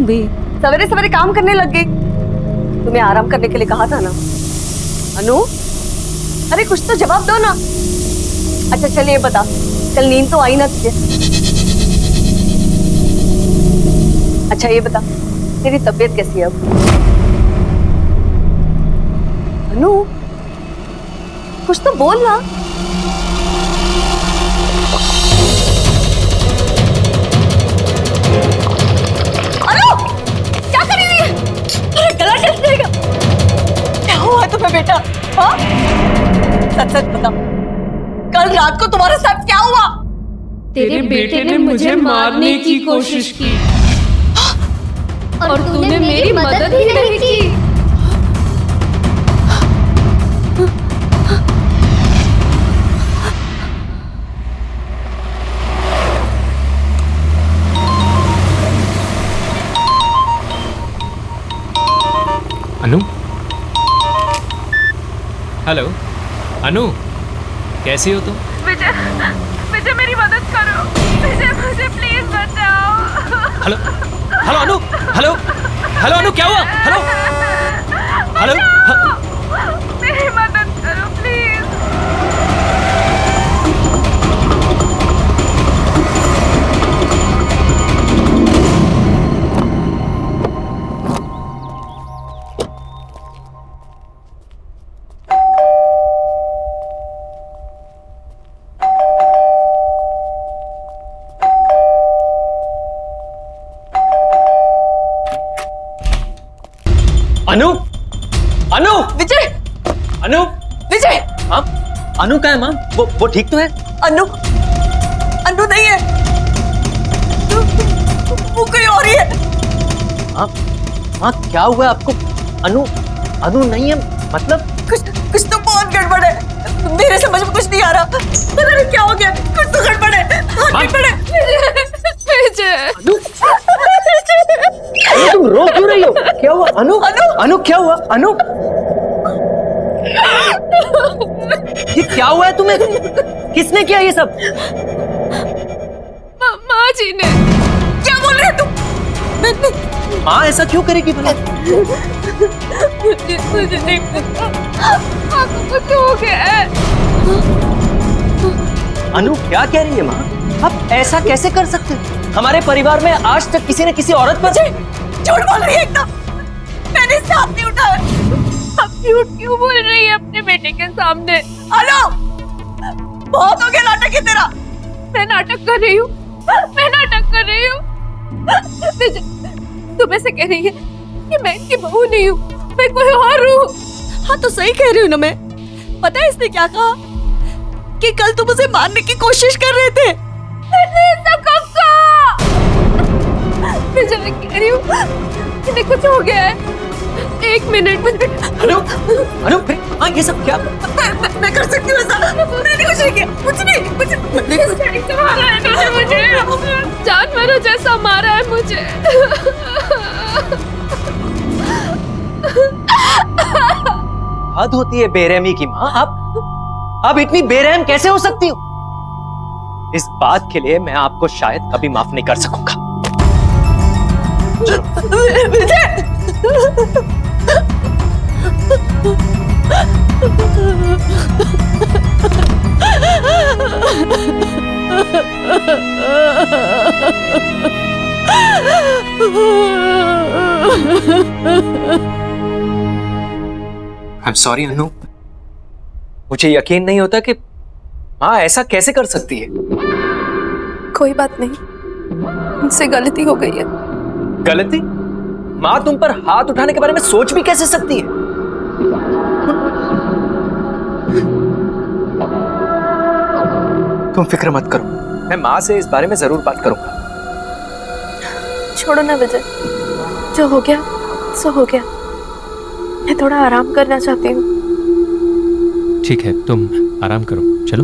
भी सवेरे सवेरे काम करने लग गई। तुम्हें आराम करने के लिए कहा था ना। अनु, अरे कुछ तो जवाब दो ना। अच्छा चलिए बता, कल नींद तो आई ना तुझे? अच्छा ये बता, तेरी तबीयत कैसी है अब? अनु, कुछ तो बोल ना। अनु, क्या कर रही है? अरे गला टच जाएगा। क्या हुआ तुम्हें बेटा? हाँ? सच सच बता, कल रात को तुम्हारे साथ क्या हुआ? तेरे बेटे ने मुझे मारने की कोशिश की और तूने मेरी मदद ही नहीं की। अनु, हेलो अनु, कैसी हो तुम? विजय, विजय मेरी मदद करो। विजय मुझे प्लीज बचाओ। हेलो हेलो अनु, हेलो हेलो अनु, क्या हुआ? हेलो हेलो मेरी मदद करो प्लीज। अनु, अनु, विजय, अनु, विजय, हाँ अनु कहाँ है माँ? वो ठीक तो है? अनु, अनु नहीं है, वो कोई और ही है। हाँ हाँ, क्या हुआ है आपको? अनु, अनु नहीं है मतलब? कुछ तो बहुत गड़बड़ है, मेरे समझ में कुछ नहीं आ रहा। पता नहीं क्या हो गया, कुछ तो गड़बड़ है। हाँ, गड़बड़ है। विजय, अनु, तुम रो क्यों रही हो? क्या हुआ अनु? अनु, अनु क्या हुआ अनु? ये क्या हुआ है तुम्हें? किसने किया ये सब? माँ जी ने। क्या बोल रहे तुम? माँ ऐसा क्यों करेगी भला? मुझे नहीं पता, आपको कुछ हो गया है। अनु क्या कह रही है माँ? आप ऐसा कैसे कर सकते हो? हमारे परिवार में आज तक किसी ने किसी औरत पर झूठ बोल रही है एकदम। मैंने इससे हाथ नहीं उठाया। आप झूठ क्यों बोल रही है अपने बेटे के सामने? अनु, बहुत हो गया नाटक है तेरा। मैं नाटक कर रही हूँ, मैं नाटक कर रही हूँ। विजय, तुम ऐसे कह रही है कि मैं इनकी बहू नहीं हूँ, मैं कोई और हूँ। हाँ तो सही कह रही हूँ ना मैं। पता है इसने क्या कहा? कि कल तुम उसे मारने की कोशिश कर रहे थे। विजय, मैं कह रही हूँ इन्हें कुछ हो गया है। एक मिनट। अनु, अनु हाँ ये सब क्या? मैं कर सकती हूँ ऐसा। मैंने कुछ नहीं किया, कुछ नहीं। मारा है इन्होंने मुझे, जानवरों जैसा मारा है मुझे। हद होती है बेरहमी की माँ। आप इतनी बेरहम कैसे हो सकती हो? इस बात के लिए मैं आपको शायद कभी माफ नहीं कर सकूंगा। विजय, I'm sorry अनु, मुझे यकीन नहीं होता कि माँ ऐसा कैसे कर सकती है। कोई बात नहीं, मुझसे गलती हो गई है। गलती? माँ तुम पर हाथ उठाने के बारे में सोच भी कैसे सकती है? तुम फिक्र मत करो, मैं माँ से इस बारे में जरूर बात करूंगा। छोड़ो ना विजय, जो हो गया सो हो गया। मैं थोड़ा आराम करना चाहती हूँ। ठीक है, तुम आराम करो, चलो।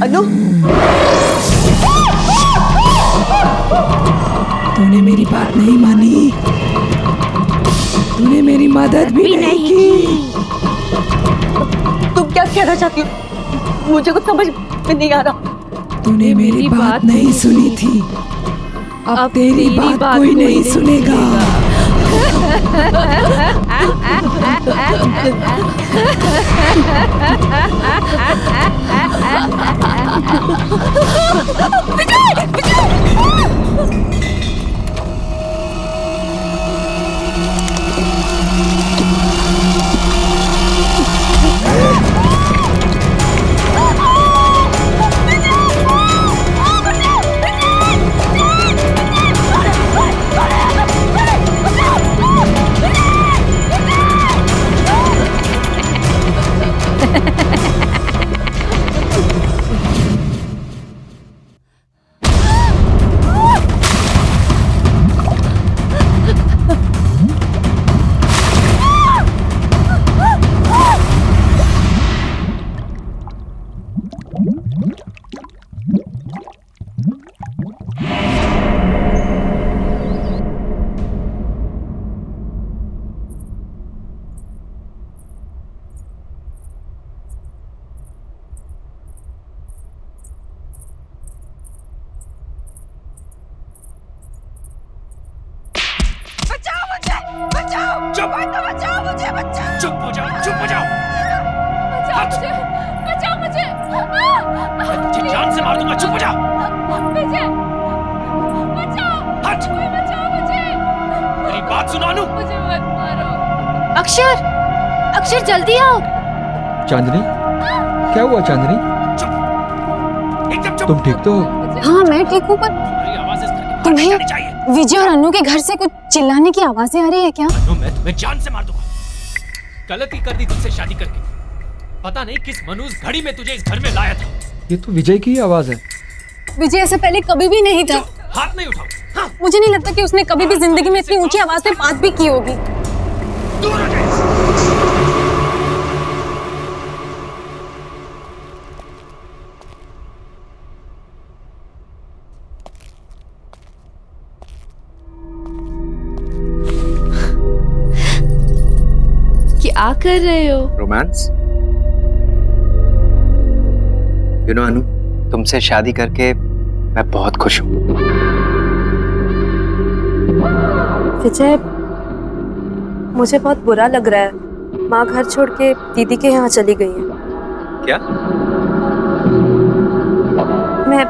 अनु, तूने मेरी बात नहीं मानी, तूने मेरी मदद भी नहीं की। तुम क्या कहना चाहती हो? मुझे कुछ समझ में नहीं आ रहा। तूने मेरी बात नहीं सुनी थी, अब तेरी बात कोई नहीं सुनेगा। चुप हो जाओ, चुप हो जाओ। बचाओ मुझे। मैं तुझे जान से मार दूंगा, चुप हो जाओ। विजय, बचाओ। हट। कोई बचाओ मुझे। मेरी बात सुनो अनु। मुझे मत मारो। अक्षर जल्दी आओ। चांदनी, क्या हुआ चांदनी? चुप, एकदम चुप। तुम ठीक तो हो? हाँ मैं ठीक हूँ, पर तुम्हारी आवाज इस घर के बाहर तुम्हें नहीं जानी चाहिए। विजय और अनु के घर से कुछ चिल्लाने की आवाजें आ रही है क्या? अनु, मैं तुम्हें जान से मार दूंगा। गलती कर दी तुझसे शादी करके। पता नहीं किस मनूस घड़ी में तुझे इस घर में लाया था। ये तो विजय की ही आवाज है। विजय ऐसे पहले कभी भी नहीं था। हाथ नहीं उठाओ। हाँ, मुझे नहीं लगता कि उसने कभी भी जिंदगी में इतनी ऊंची आवाज में बात भी की होगी। दूर हो जाए। क्या कर रहे हो? रोमांस? यू नो अनु, तुमसे शादी करके मैं बहुत खुश हूँ। विजय, मुझे बहुत बुरा लग रहा है। माँ घर छोड़ के दीदी के यहाँ चली गई है। क्या? मैं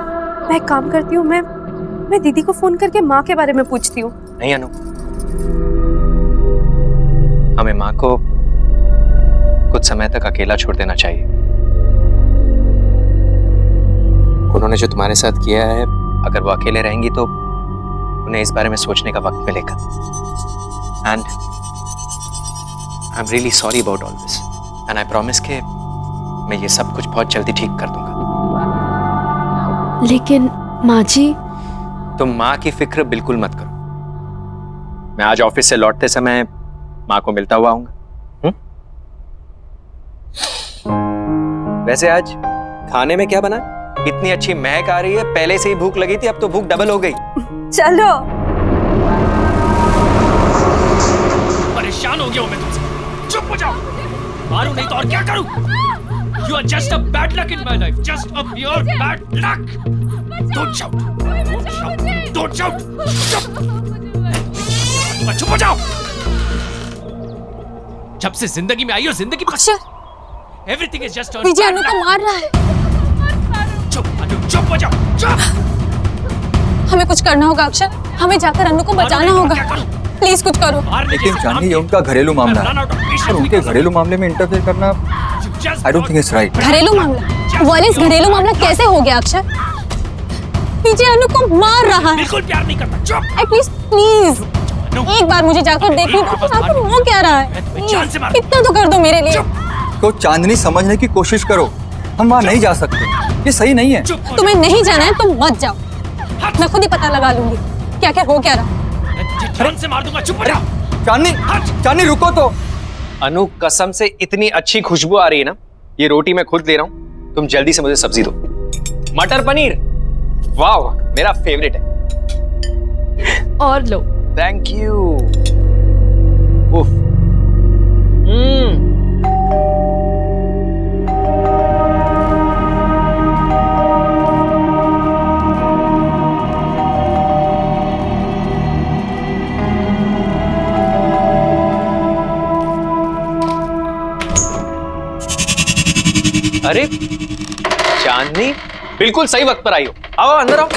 एक काम करती हूँ, मैं दीदी को फोन करके माँ के बारे में पूछती हूँ। नहीं अनु, हमें माँ को कुछ समय तक अकेला छोड़ देना चाहिए। उन्होंने जो तुम्हारे साथ किया है, अगर वो अकेले रहेंगी तो उन्हें इस बारे में सोचने का वक्त मिलेगा। And I am really sorry about all this and I promise कि मैं ये सब कुछ बहुत जल्दी ठीक कर दूंगा। लेकिन माँ जी, तुम माँ की फिक्र बिल्कुल मत करो। मैं आज ऑफिस से लौटते समय माँ को मिलता हुआ आऊंगा। वैसे आज खाने में क्या बना? इतनी अच्छी महक आ रही है, पहले से ही भूख लगी थी, अब तो भूख डबल हो गई। चलो। परेशान हो गया हूं मैं तुमसे। चुप हो जाओ, मारू नहीं तो और क्या करूं? You are just a bad luck in my life, just a pure bad luck. Don't shout, don't shout, don't shout. चुप हो जाओ। जब से जिंदगी में आई हो, जिंदगी अक्षर, everything is just a Vijay bad अनु को luck. मार रहा है। चुप अनु, चुप हो जाओ, चुप। हमें कुछ करना होगा अक्षर, हमें जाकर अनु को बचाना होगा। प्लीज कुछ करो। लेकिन जानी, ये उनका घरेलू मामला है और उनके घरेलू मामले में इंटरफेयर करना I don't think it's right. घरेलू मामला? वालिस, घरेलू मामला कैसे हो गया अक्षर? विजय अनु को मार रहा है। बिल्कुल प्यार नहीं करता, चुप। एटलीस्ट प्लीज एक बार मुझे जाकर देखने दो, आखिर हो क्या रहा है। जान से मार। इतना तो कर दो मेरे लिए। तो चांदनी, समझने की कोशिश करो, हम वहाँ नहीं जा सकते, ये सही नहीं है। तुम्हें नहीं जाना है तो मत जाओ, मैं खुद ही पता लगा लूंगी क्या क्या हो क्या रहा। जान से मार दूंगा, चुप हो जाओ। चांदनी, चांदनी रुको तो। अनु, कसम से इतनी अच्छी खुशबू आ रही है ना, ये रोटी मैं खुद ले रहा हूँ, तुम जल्दी से मुझे सब्जी दो। मटर पनीर, वाह, मेरा फेवरेट है। और लो। Thank you. उफ। अरे चांदनी, बिल्कुल सही वक्त पर आई हो। आओ अंदर आओ।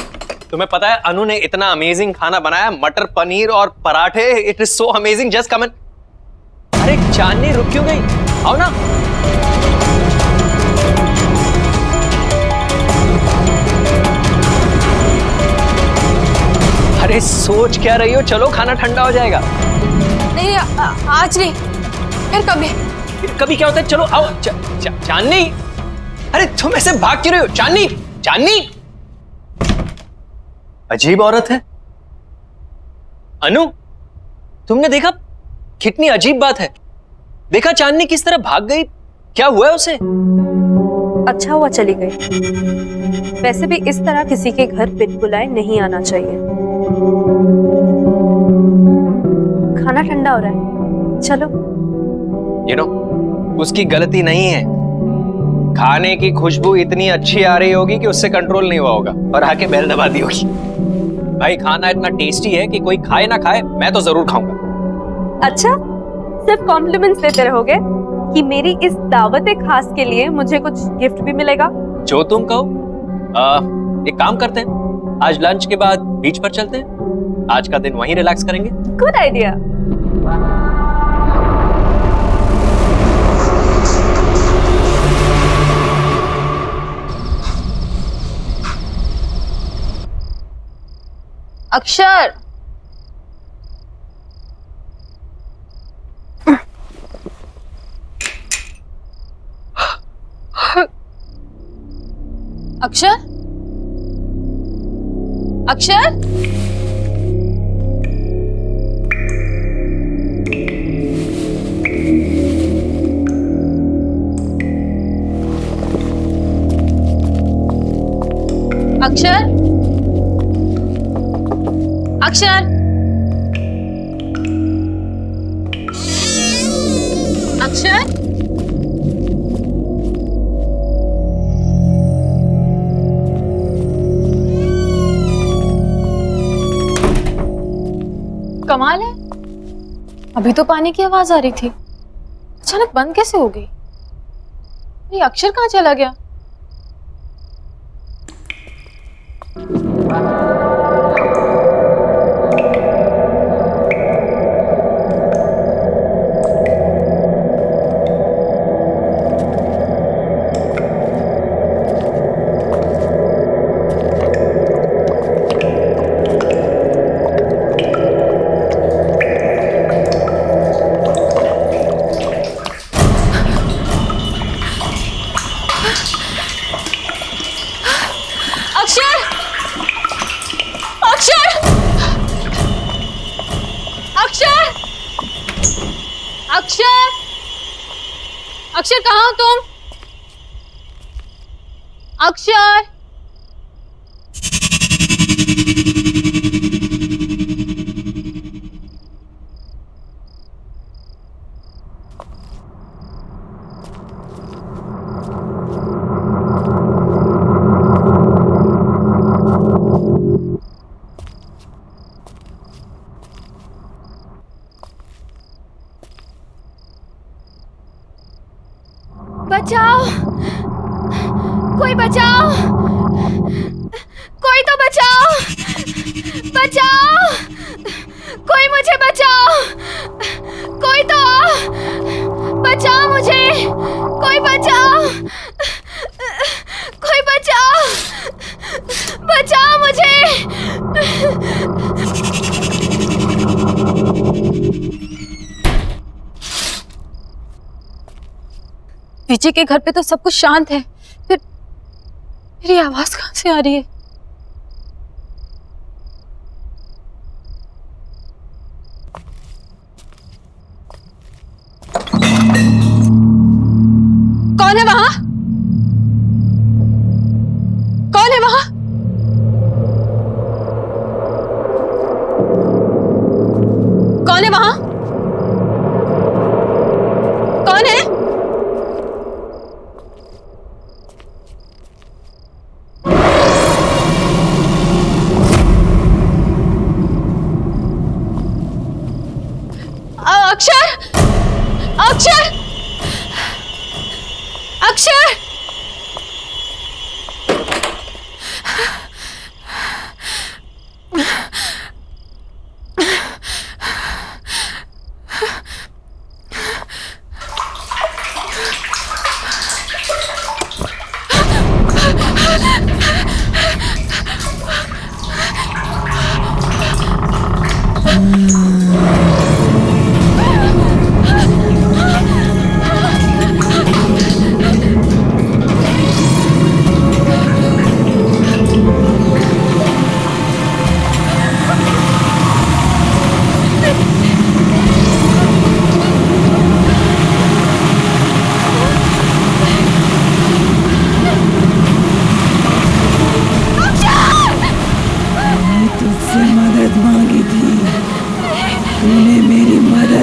तुम्हें पता है अनु ने इतना अमेजिंग खाना बनाया, मटर पनीर और पराठे। It is so amazing, just come in. अरे चांदनी, रुक क्यों गई? आओ ना। अरे सोच क्या रही हो? चलो, खाना ठंडा हो जाएगा। नहीं आज नहीं, फिर कभी। फिर कभी क्या होता है? चलो आओ। चांदनी, अरे तुम ऐसे भाग क्यों रहे हो? चांदनी, चांदनी, अजीब औरत है। अनु, तुमने देखा? कितनी अजीब बात है। देखा चांदनी किस तरह भाग गई? क्या हुआ है उसे? अच्छा हुआ चली गई। वैसे भी इस तरह किसी के घर बिन बुलाए नहीं आना चाहिए। खाना ठंडा हो रहा है, चलो। यू नो, उसकी गलती नहीं है। खाने की खुशबू इतनी अच्छी आ रही होगी कि उससे कंट्रोल नहीं हुआ होगा और आके बेल दबा दी होगी। भाई, खाना इतना टेस्टी है कि कोई खाए ना खाए, मैं तो जरूर खाऊंगा। अच्छा, सिर्फ कॉम्प्लीमेंट्स देते रहोगे कि मेरी इस दावत खास के लिए मुझे कुछ गिफ्ट भी मिलेगा? जो तुम कहो। एक काम करते हैं, आज लंच के बाद बीच पर चलते हैं। आज का दिन वहीं रिलैक्स करेंगे। Good idea. अक्षर, अक्षर, अक्षर, अक्षर, अक्षर, अक्षर, कमाल है, अभी तो पानी की आवाज आ रही थी, अचानक बंद कैसे हो गई? ये अक्षर कहाँ चला गया? अक्षर कहाँ हो तुम? अक्षर, बचाओ, कोई बचाओ, कोई तो बचाओ, बचाओ, कोई मुझे बचाओ, कोई तो बचाओ मुझे, कोई बचाओ, कोई बचाओ, बचाओ मुझे। विजय के घर पे तो सब कुछ शांत है, फिर मेरी आवाज कहाँ से आ रही है? कौन है वहां? कौन है वहां? कौन है वहां? कौन है? अक्षर, अक्षर, अक्षर,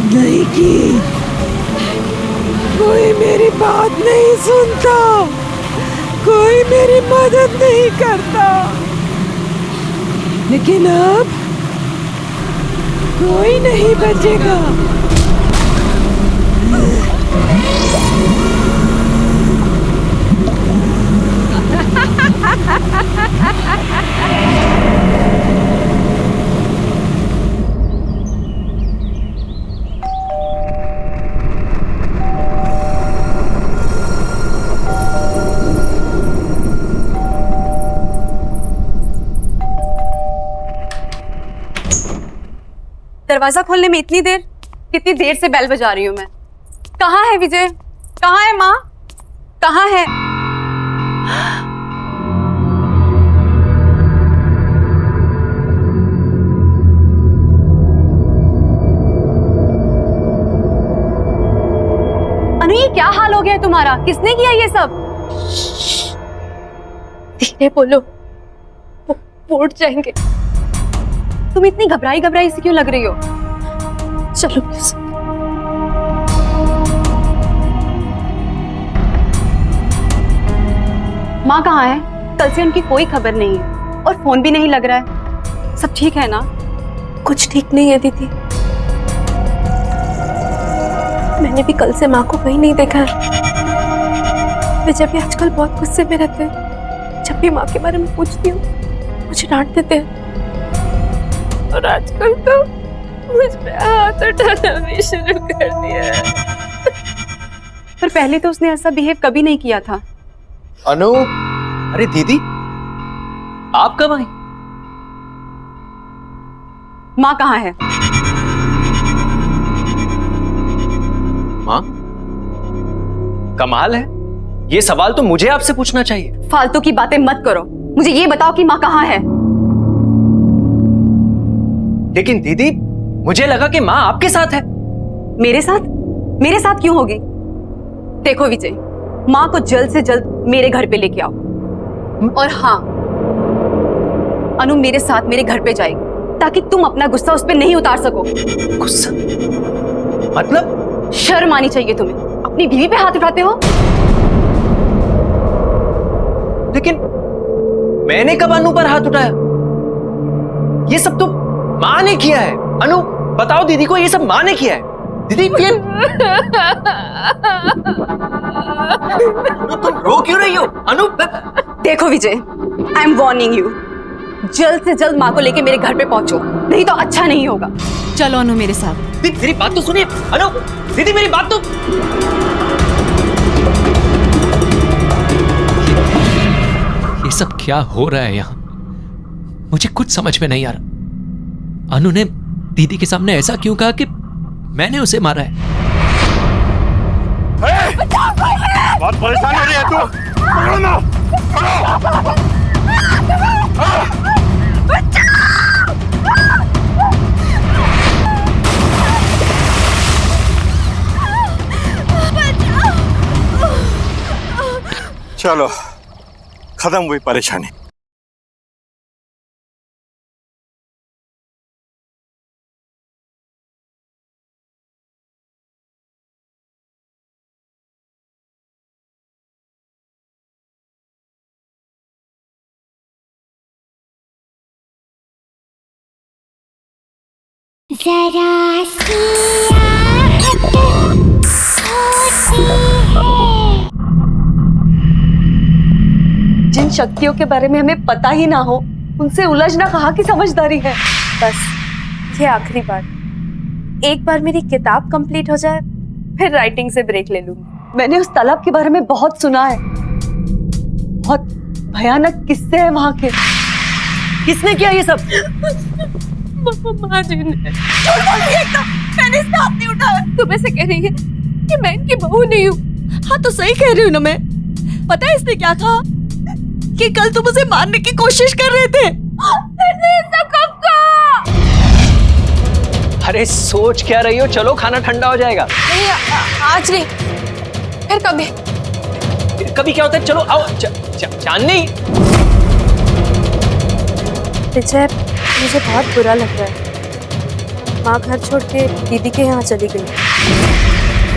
नहीं की, कोई मेरी बात नहीं सुनता, कोई मेरी मदद नहीं करता, लेकिन अब कोई नहीं बचेगा। दरवाजा खोलने में इतनी देर, कितनी देर से बेल बजा रही हूँ मैं। कहाँ है विजय? कहाँ है माँ? कहाँ है? अनु, ये क्या हाल हो गया है तुम्हारा? किसने किया ये सब? धीरे बोलो, वो उठ जाएंगे। तुम इतनी घबराई घबराई से क्यों लग रही हो? चलो प्लीज। माँ कहाँ है? कल से उनकी कोई खबर नहीं है और फोन भी नहीं लग रहा है। सब ठीक है ना? कुछ ठीक नहीं है दीदी। मैंने भी कल से माँ को कहीं नहीं देखा है। विजय भी आजकल बहुत गुस्से में रहते हैं। जब भी माँ के बारे में पूछती हूँ मुझे डांट देते हैं, और आजकल तो मुझ पे हाथ उठाना भी शुरू कर दिया है। पर पहले तो उसने ऐसा बिहेव कभी नहीं किया था। अनु, अरे दीदी, आप कब आई? माँ कहाँ है? माँ? कमाल है, ये सवाल तो मुझे आपसे पूछना चाहिए। फालतू की बातें मत करो, मुझे ये बताओ कि माँ कहाँ है। लेकिन दीदी, मुझे लगा कि माँ आपके साथ है। मेरे साथ? मेरे साथ क्यों होगी? देखो विजय, माँ को जल्द से जल्द मेरे घर पे लेके आओ। और हाँ, अनु मेरे साथ मेरे घर पे जाएगी ताकि तुम अपना गुस्सा उस पे नहीं उतार सको। गुस्सा? मतलब? शर्म आनी चाहिए तुम्हें, अपनी बीवी पे हाथ उठाते हो। लेकिन मैंने कब अनु पर हाथ उठाया? ये सब तो माँ ने किया है। अनु, बताओ दीदी को, ये सब माँ ने किया है। दीदी ये अनु, तुम रो क्यों रही हो? अनु, देखो विजय, आई एम वार्निंग यू, जल्द से जल्द माँ को लेके मेरे घर पे पहुंचो, नहीं तो अच्छा नहीं होगा। चलो अनु मेरे साथ। दीदी मेरी बात तो सुनिए। अनु, दीदी मेरी बात तो। ये सब क्या हो रहा है यहाँ? मुझे कुछ समझ में नहीं आ रहा। अनु ने दीदी के सामने ऐसा क्यों कहा कि मैंने उसे मारा है? बहुत परेशान हो रही है तू। पकड़ो ना, पकड़ो। चलो, खत्म हुई परेशानी। जरा सी आहट होती है। जिन शक्तियों के बारे में हमें पता ही ना हो, उनसे उलझना कहाँ की समझदारी है। बस ये आखिरी बार, एक बार मेरी किताब कंप्लीट हो जाए फिर राइटिंग से ब्रेक ले लूंगी। मैंने उस तालाब के बारे में बहुत सुना है, बहुत भयानक किस्से हैं वहां के। किसने किया ये सब? माँ जी ने। मैंने इसका हाथ नहीं उठाया। तुम ऐसे कह रही है कि मैं इनकी बहू नहीं हूँ? हाँ तो सही कह रही हूँ ना मैं। पता है इसने क्या कहा? कि कल तुम उसे मारने की कोशिश कर रहे थे। अरे सोच क्या रही हो? चलो खाना ठंडा हो जाएगा। नहीं, आज नहीं, फिर कभी। फिर कभी क्या होता है? चलो आओ। चांदनी, विजय, मुझे बहुत बुरा लग रहा है। माँ घर छोड़ के दीदी के यहाँ चली गई।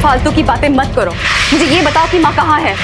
फालतू की बातें मत करो, मुझे ये बताओ कि माँ कहाँ है।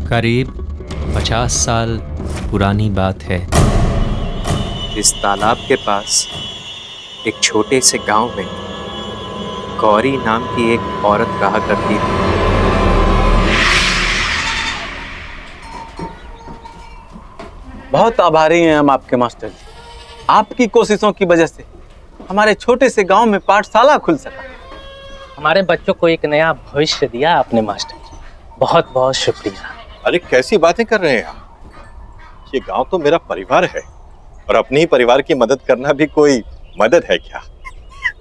करीब 50 साल पुरानी बात है। इस तालाब के पास एक छोटे से गांव में गौरी नाम की एक औरत रहा करती थी। बहुत आभारी हैं हम आपके मास्टर जी। आपकी कोशिशों की वजह से हमारे छोटे से गांव में पाठशाला खुल सका। हमारे बच्चों को एक नया भविष्य दिया आपने मास्टर जी, बहुत बहुत शुक्रिया। अरे कैसी बातें कर रहे हैं आप? ये गांव तो मेरा परिवार है और अपने ही परिवार की मदद करना भी कोई मदद है क्या?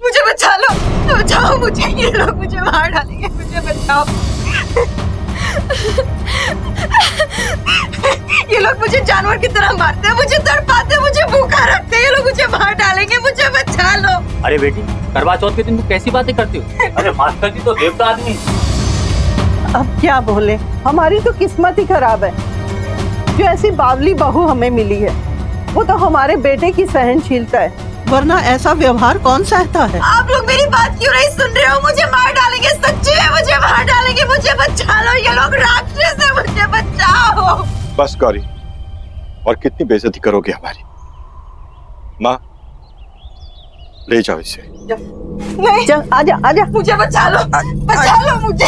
मुझे बचा लो, बचाओ मुझे, ये लोग मुझे मार डालेंगे, मुझे बचाओ। ये लोग मुझे जानवर की तरह मारते हैं, मुझे तड़पाते हैं, मुझे भूखा रखते हैं, ये लोग मुझे मार डालेंगे, मुझे बचा लो। अरे बेटी, करवा चौथ के दिन तू कैसी बातें करती हो? अरे मास्टर जी तो देवता आदमी। अब क्या बोले, हमारी तो किस्मत ही खराब है जो ऐसी बावली बहू हमें मिली है। वो तो हमारे बेटे की सहनशीलता है, वरना ऐसा व्यवहार कौन सहता है। आप लोग मेरी बात क्यों नहीं सुन रहे हो? मुझे मार डालेंगे, सच्ची में मुझे मार डालेंगे, मुझे बचा लो, ये लोग राक्षस है, मुझे बचाओ। बस गौरी, और कितनी बेइज्जती करोगे हमारी? माँ, ले जाओ इसे। नहीं, चल आजा आजा, मुझे बचा लो, बचा लो मुझे।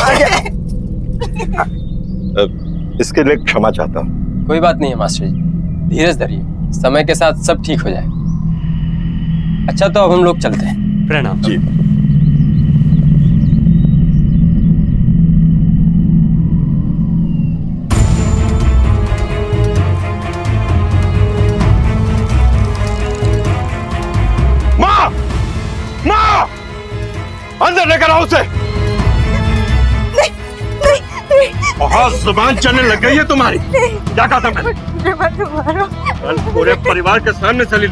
इसके लिए क्षमा चाहता हूँ। कोई बात नहीं है मास्टर जी, धीरज धरिए, समय के साथ सब ठीक हो जाए। अच्छा तो अब हम लोग चलते हैं। प्रणाम जी। माँ, माँ, अंदर लेकर आओ उसे। बहुत जुबान चलने लग गई है तुम्हारी। क्या कहा था मैंने? मुझे मत मारो। कल पूरे परिवार के सामने चली,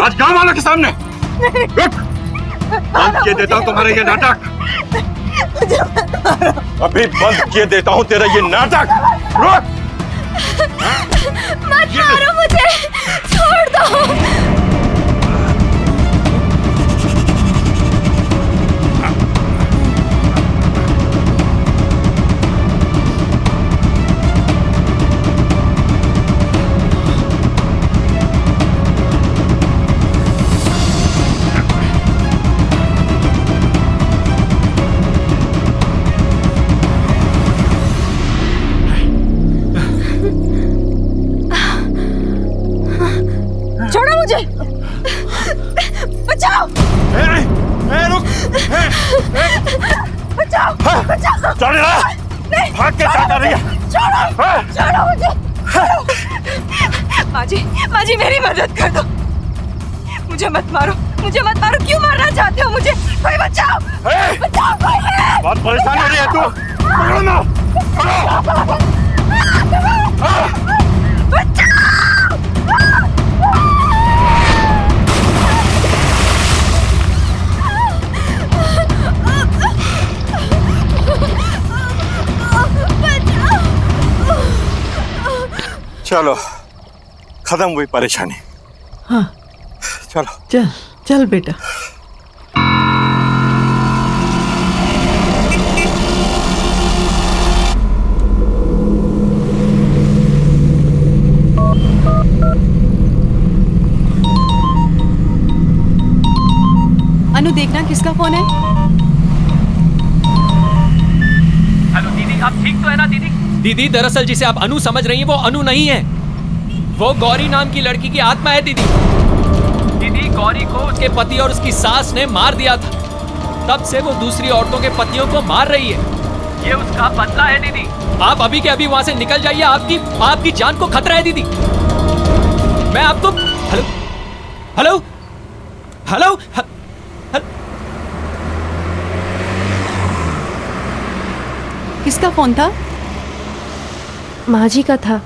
आज गांव वालों के सामने। रुक, बंद किए देता हूँ तुम्हारा ये नाटक। अभी बंद किए देता हूँ तेरा ये नाटक। रुक, मत मारो मुझे, छोड़ दो। छोड़ो मुझे, बचाओ। रुक, बचाओ, बचाओ। चल रहा, भाग के क्या कर रही है? छोड़ो, छोड़ो मुझे। माँ जी मेरी मदद कर दो, मुझे मत मारो, मुझे मत मारो। क्यों मारना चाहते हो मुझे? कोई बचाओ, बचाओ कोई। बहुत परेशान हो रही है तू। पकड़ो ना, पकड़ो। चलो, खत्म हुई परेशानी। हाँ चलो, चल चल बेटा। अनु, देखना किसका फोन है। हेलो दीदी, आप ठीक तो है ना दीदी? दीदी दरअसल जिसे आप अनु समझ रही हैं वो अनु नहीं है, वो गौरी नाम की लड़की की आत्मा है दीदी। दीदी गौरी को उसके पति और उसकी सास ने मार दिया था, तब से वो दूसरी औरतों के पतियों को मार रही है। ये उसका बदला है दीदी। आप अभी के अभी वहां से निकल जाइए, आपकी जान को खतरा है दीदी। मैं आपको हेलो हेलो हेलो किसका फोन था? माँ जी का था,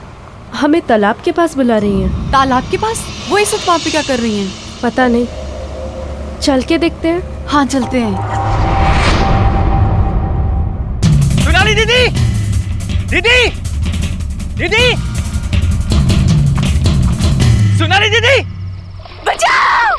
हमें तालाब के पास बुला रही हैं। तालाब के पास? वो इस वक्त वहाँ पे क्या कर रही हैं? पता नहीं, चल के देखते हैं। हाँ चलते हैं। सोनाली दीदी, दीदी, दीदी, सोनाली दीदी, बचाओ।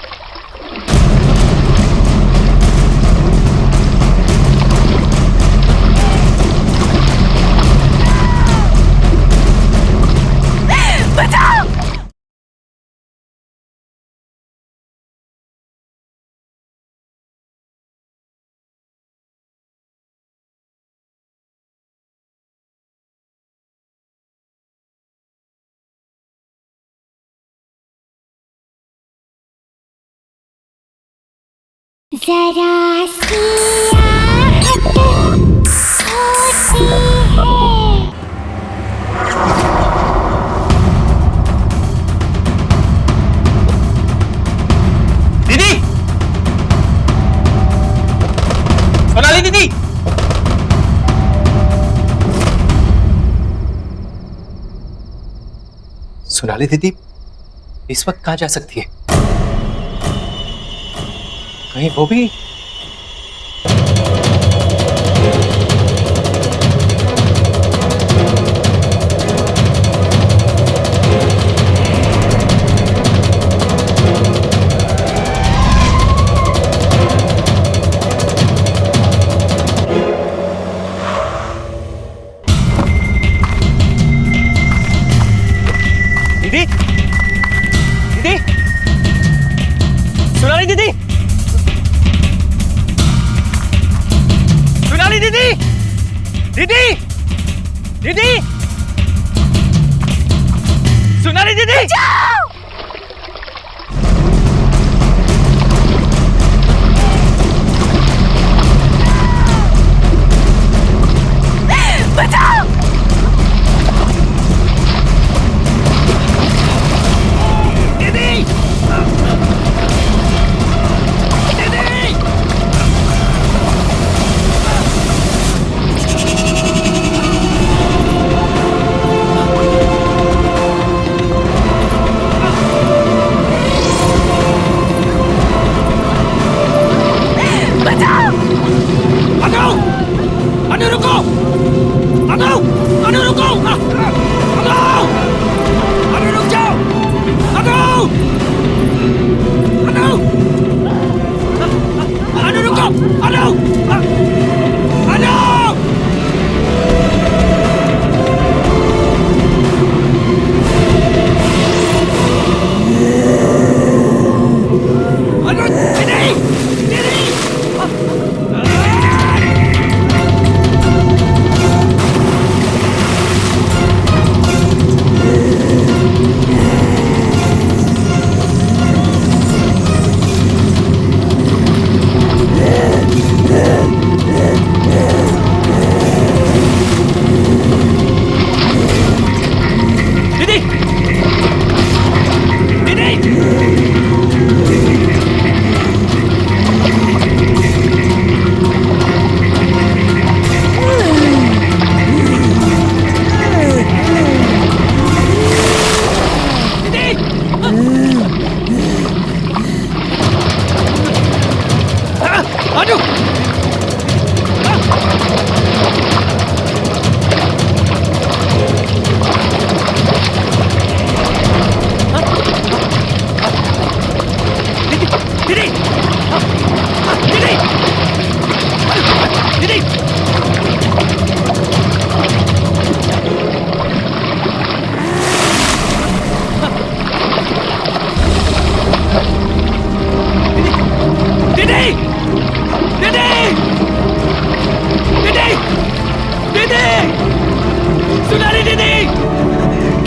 जरा सी आहट होती है। दीदी, सोनाली दीदी, सोनाली दीदी इस वक्त कहां जा सकती है? कहीं वो भी दीदी, दीदी, सोनाली दीदी, सोनाली दीदी, दीदी, दीदी, सोनाली दीदी, बचाओ!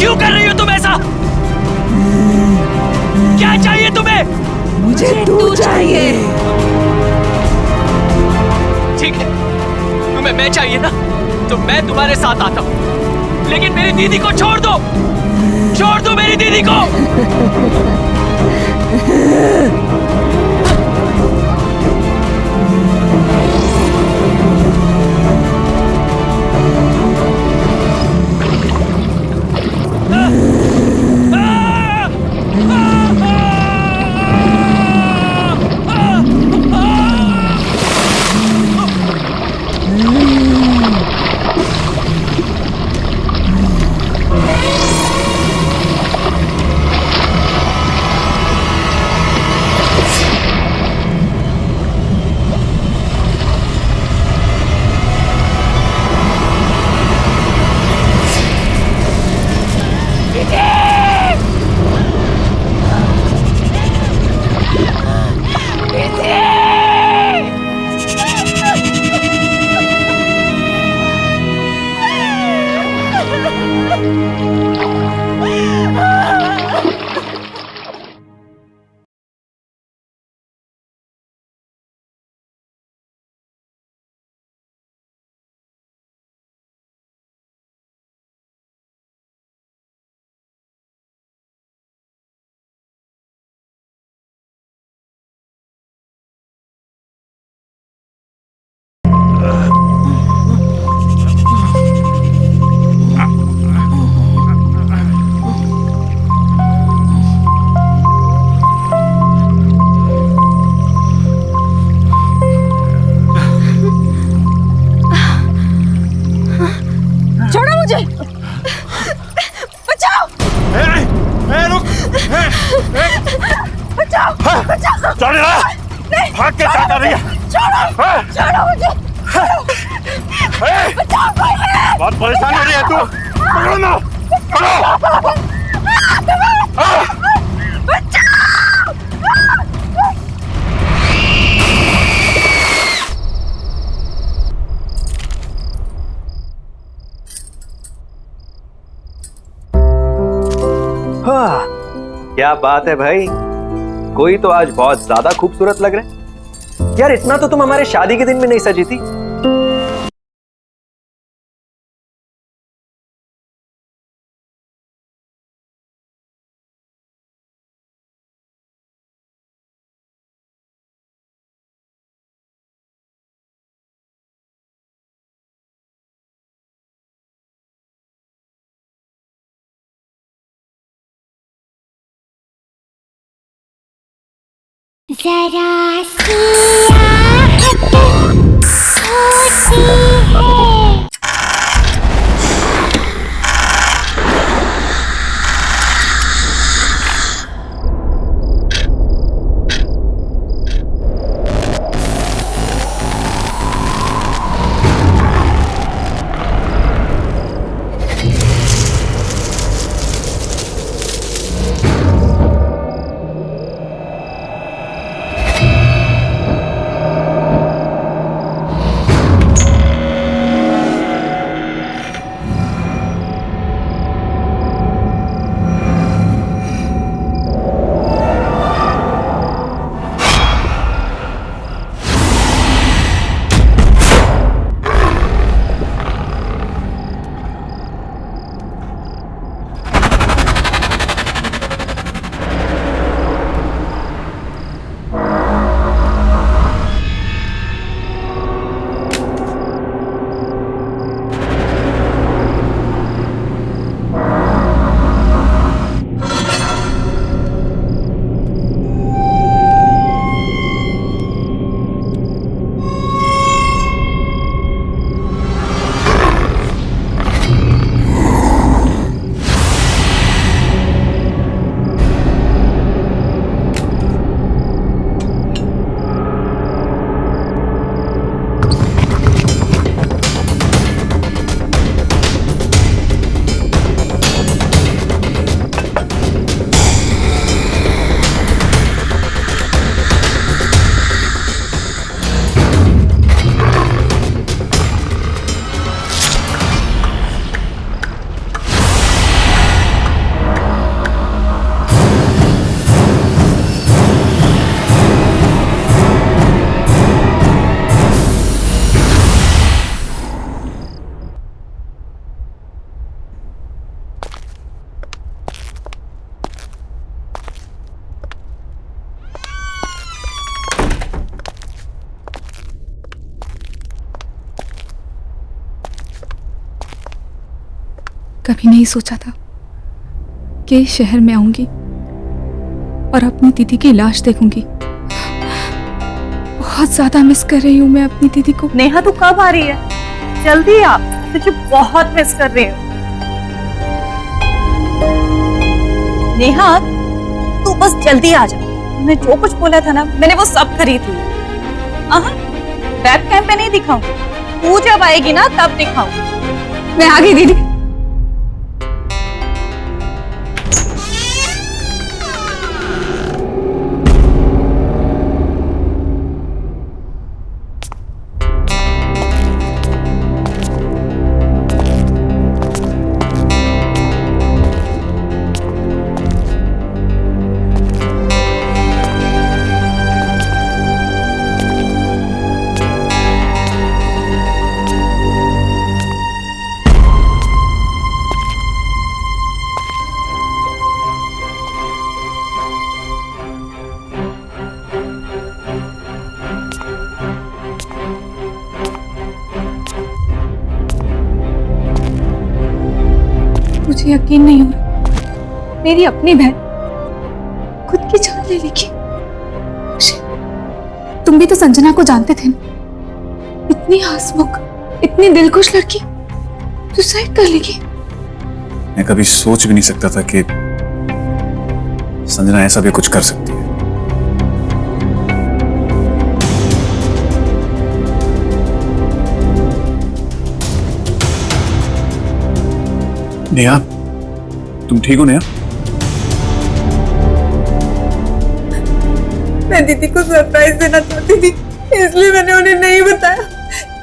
क्यों कर रही हो तुम ऐसा? क्या चाहिए तुम्हें? मुझे तू चाहिए। ठीक है, तुम्हें मैं चाहिए ना, तो मैं तुम्हारे साथ आता हूँ, लेकिन मेरी दीदी को छोड़ दो, छोड़ दो मेरी दीदी को। चल रहा भाग के क्या कर रही है? छोड़ो मुझे। बहुत परेशान हो रही है तू। पकड़ो ना, पकड़ो। हाँ, क्या बात है भाई, कोई तो आज बहुत ज्यादा खूबसूरत लग रहा है यार। इतना तो तुम हमारे शादी के दिन में नहीं सजी थी। जरा सी आहट होती है। कभी नहीं सोचा था कि इस शहर में आऊंगी और अपनी दीदी की लाश देखूंगी। बहुत ज्यादा मिस कर रही हूँ मैं अपनी दीदी को। नेहा तू कब आ रही है? जल्दी आ, तुझे बहुत मिस कर रही हूँ। नेहा तू बस जल्दी आ जा। मैं जो कुछ बोला था ना, मैंने वो सब खरीद ली। वेब कैम पे नहीं दिखाऊंगी, तू जब आएगी ना तब दिखाऊंगी। मैं आ गई दीदी। मुझे यकीन नहीं हो रहा, मेरी अपनी बहन खुद की जान ले लेगी। तुम भी तो संजना को जानते थे ना, इतनी हंसमुख, इतनी दिलखुश लड़की सुसाइड कर लेगी। मैं कभी सोच भी नहीं सकता था कि संजना ऐसा भी कुछ कर सकती है। नेहा, तुम ठीक हो नेहा? मैं दीदी को सरप्राइज देना चाहती थी, इसलिए मैंने उन्हें नहीं बताया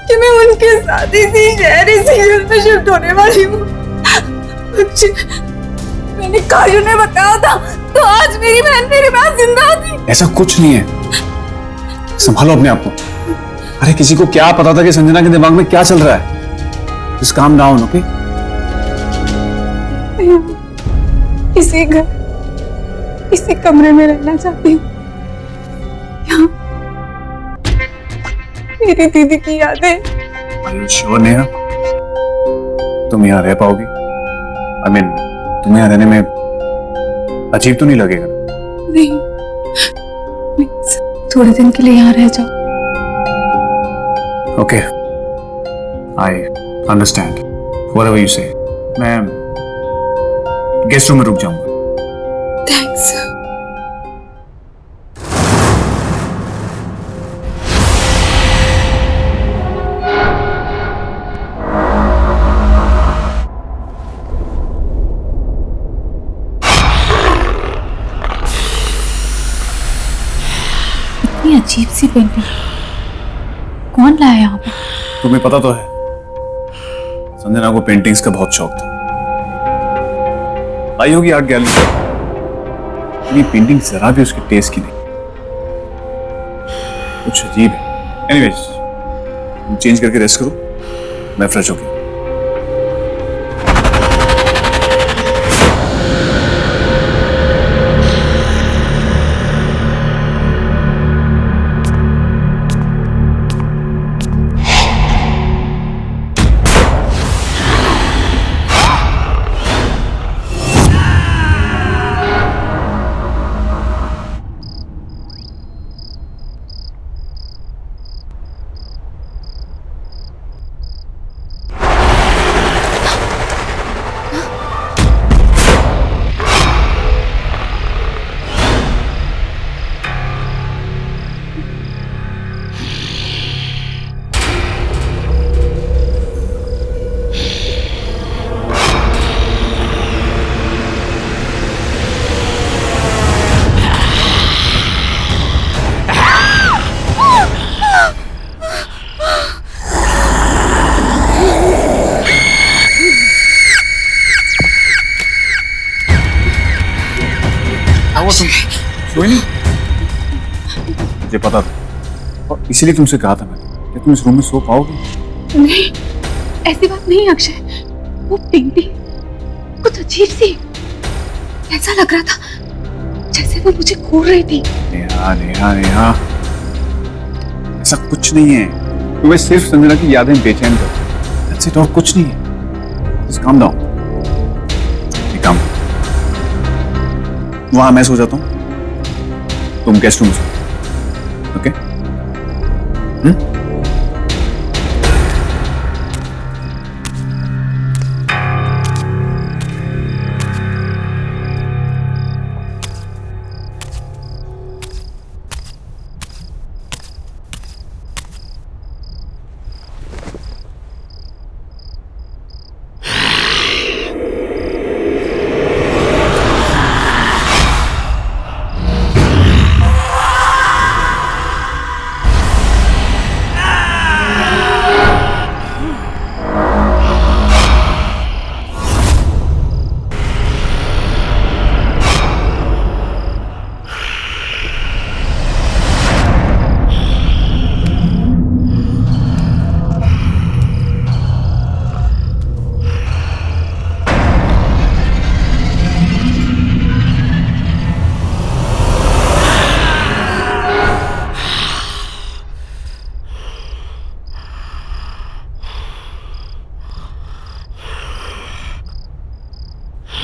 कि मैं उनके साथ इसी शहर इसी घर में शिफ्ट होने वाली हूँ। मैंने काजू ने बताया था तो आज मेरी बहन मेरे पास जिंदा थी। ऐसा कुछ नहीं है, संभालो अपने आप को। अरे किसी को क्या पता था कि संजना के दिमाग में क्या चल रहा है? Just calm down, okay? इसी घर, इसी कमरे में रहना चाहती हूँ। यहाँ मेरी दीदी की यादें। Are you sure Neha? तुम यहाँ रह पाओगी? I mean, तुम्हें यहाँ रहने में अजीब तो नहीं लगेगा? नहीं, प्लीज थोड़े दिन के लिए यहाँ रह जाओ। Okay, I understand. Whatever you say. मैं गेस्ट रूम में रुक जाऊंगा। थैंक्स। इतनी अजीब सी पेंटिंग कौन लाया यहाँ पे? तुम्हें पता तो है, संजना को पेंटिंग्स का बहुत शौक था। आई होगी आर्ट गैलरी। ये पेंटिंग जरा भी उसके टेस्ट की नहीं, कुछ अजीब है। एनीवेज, तुम चेंज करके रेस्ट करो, मैं फ्रेश होके। सोई नहीं? मुझे पता था और इसीलिए तुमसे कहा था मैंने कि तुम इस रूम में सो पाओगे। नहीं, ऐसी बात नहीं अक्षय। वो पेंटिंग कुछ अजीब सी, ऐसा लग रहा था जैसे वो मुझे घूर रही थी। नेहा नेहा नेहा, ऐसा कुछ नहीं है। तुम्हें सिर्फ संजना की यादें बेचैन कर, ऐसे तो और कुछ नहीं है। Just calm down। ये काम वहां मैं सो जाता हूँ, तुम गेस्ट रूम में। ओके?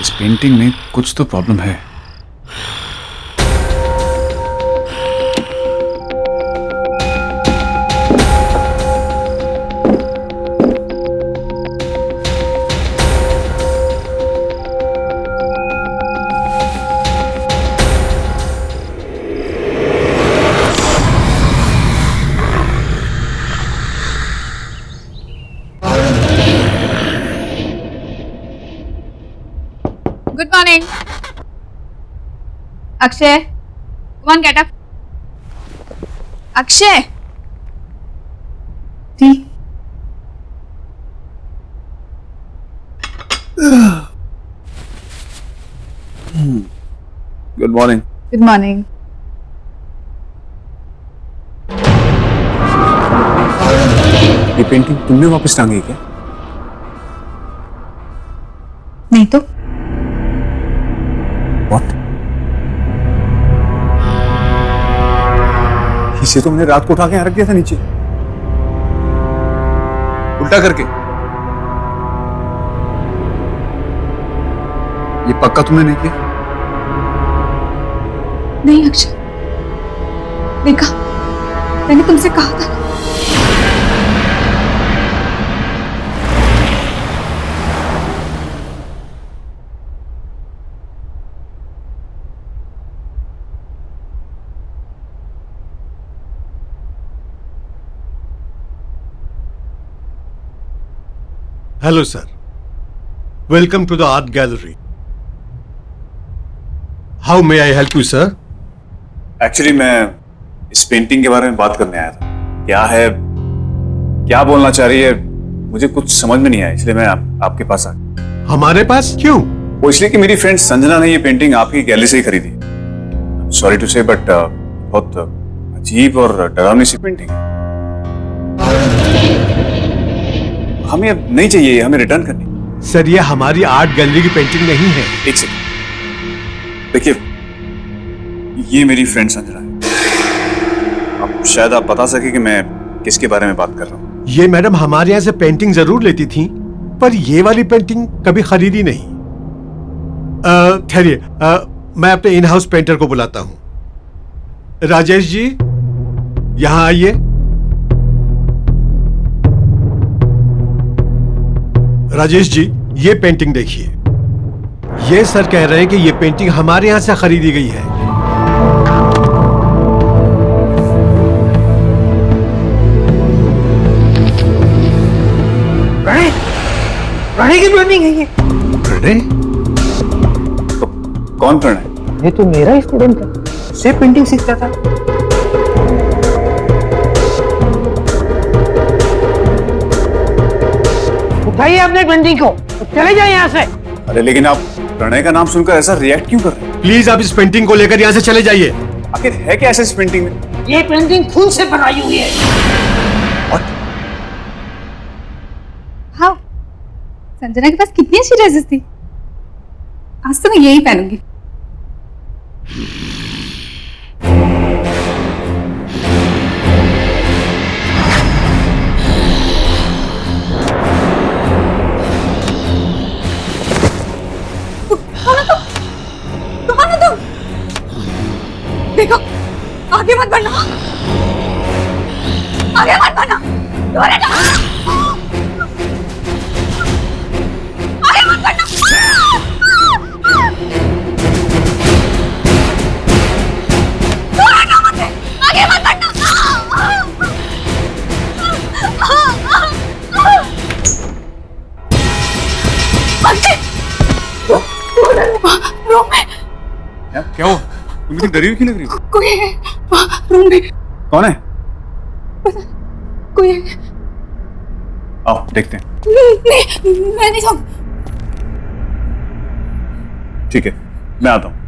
इस पेंटिंग में कुछ तो प्रॉब्लम है। Morning Akshay, come on, get up. Akshay, ठीक। Good morning. Good morning. ये पेंटिंग तुमने वापस टांगी क्या? नहीं तो What? इसे तो मैंने रात को उठा के यहाँ रख दिया था नीचे, उल्टा करके। ये पक्का तुमने नहीं किया? नहीं अक्षय, देखा, मैंने तुमसे कहा था। Hello sir, welcome to the art gallery. How may I help you sir? Actually मैं इस पेंटिंग के बारे में बात करने आया था। क्या है, क्या बोलना चाह रही है, मुझे कुछ समझ में नहीं आया, इसलिए मैं आपके पास आ गया। हमारे पास क्यों? वो इसलिए कि मेरी फ्रेंड संजना ने ये पेंटिंग आपकी गैलरी से ही खरीदी। सॉरी टू से बट बहुत अजीब और डरावनी सी पेंटिंग है। हमें अब नहीं चाहिए, हमें रिटर्न करनी। सर ये हमारी आर्ट गैलरी की पेंटिंग नहीं है। एक सेकंड, देखिए ये मेरी फ्रेंड संजना है। अब शायद आप बता सके कि मैं किसके बारे में बात कर रहा हूँ। ये मैडम हमारे यहाँ से पेंटिंग जरूर लेती थी, पर ये वाली पेंटिंग कभी खरीदी नहीं। ठहरिए, मैं अपने इन हाउस पेंटर को बुलाता हूँ। राजेश जी यहाँ आइए। राजेश जी ये पेंटिंग देखिए। ये सर कह रहे हैं कि ये पेंटिंग हमारे यहाँ से खरीदी गई है। प्रणय की पेंटिंग है ये। प्रणय? तो कौन प्रणय? ये तो मेरा स्टूडेंट था, से पेंटिंग सीखता था। उठाइए अपने पेंटिंग को, चले जाए यहाँ से। अरे लेकिन आप प्रणय का नाम सुनकर ऐसा रिएक्ट क्यों कर रहे हैं? प्लीज आप इस पेंटिंग को लेकर यहाँ से चले जाइए। आखिर है क्या ऐसा इस पेंटिंग में? ये पेंटिंग खुद से बनाई हुई है। हाँ, संजना के पास कितनी अच्छी ड्रेसेस थी। आज तो मैं यही पहनूंगी। देखो, आगे मत बढ़ना, आगे मत बढ़ना, दूर हटो, आगे मत बढ़ना, दूर हटो मुझसे, आगे मत बढ़ना। रूम में क्या हुआ? तुम इतनी डरी हुई क्यों लग रही हो? कोई है रूम में। कौन है? कोई है। आओ देखते हैं। नहीं, मैं नहीं जाऊँ। ठीक है, मैं आता हूँ।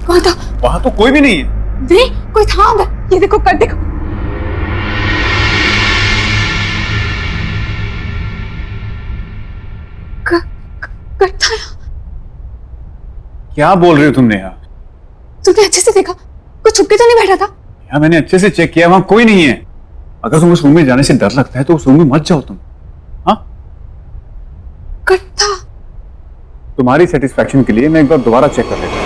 कौन था? वहां तो कोई भी नहीं है। नहीं, कोई था अंदर। ये देखो, कट देखो। कट था। क्या बोल रही हो तुमने यार? तुमने अच्छे से देखा? कोई छुप के तो नहीं बैठा था? यार मैंने अच्छे से चेक किया, वहां कोई नहीं है। अगर तुम उस रूम में जाने से डर लगता है तो उस रूम में मत जाओ तुम। हाँ कट था। तुम्हारी सेटिस्फैक्शन के लिए मैं एक बार दोबारा चेक कर लेता हूँ।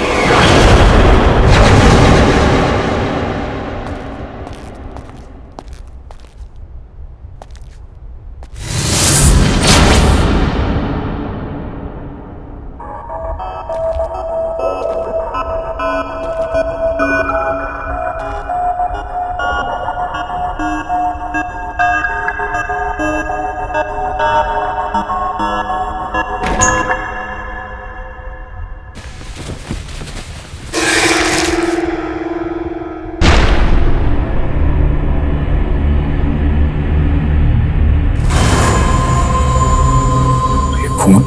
खून?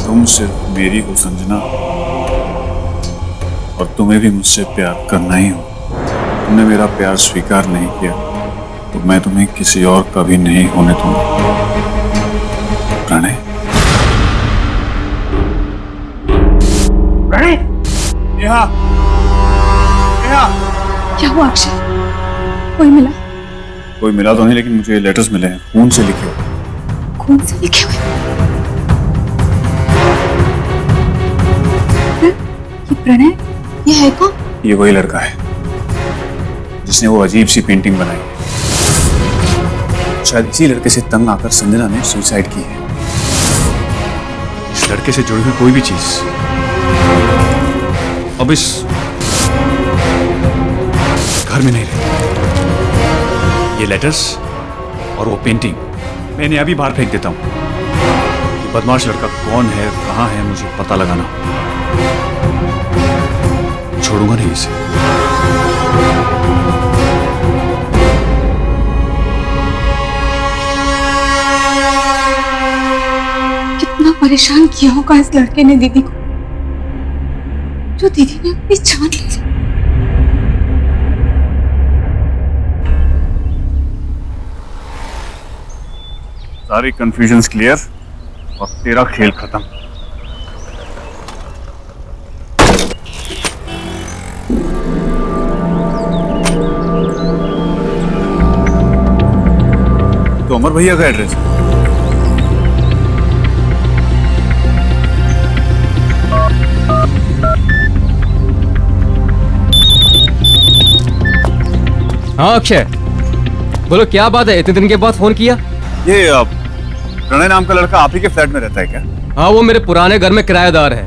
तुम सिर्फ मेरी हो संजना, और तुम्हें भी मुझसे प्यार करना ही हो। तुमने मेरा प्यार स्वीकार नहीं किया तो मैं तुम्हें किसी और का भी नहीं होने दूंगा। प्रणय, नेहा, क्या हुआ अक्षय? कोई मिला? कोई मिला तो नहीं, लेकिन मुझे ये लेटर्स मिले हैं, खून से लिखे हुए। खून से लिखे हुए? ये प्रणय, ये है कौन? ये वही लड़का है जिसने वो अजीब सी पेंटिंग बनाई है। शायद इसी लड़के से तंग आकर संजना ने सुसाइड की है। इस लड़के से जुड़ी हुई कोई भी चीज अब इस घर में नहीं रही। ये लेटर्स और वो पेंटिंग मैं इन्हें अभी बाहर फेंक देता हूं। ये बदमाश लड़का कौन है, कहां है, मुझे पता लगाना। छोड़ूंगा नहीं इसे। कितना परेशान किया होगा इस लड़के ने दीदी को, जो दीदी ने अपनी जान ले ली। सारी कंफ्यूजन्स क्लियर और तेरा खेल खत्म। तो अमर भैया का एड्रेस? हाँ अक्षय, बोलो क्या बात है, इतने दिन के बाद फोन किया? ये प्रणय नाम का लड़का आप ही के फ्लैट में रहता है क्या? हाँ, वो मेरे पुराने घर में किराएदार है।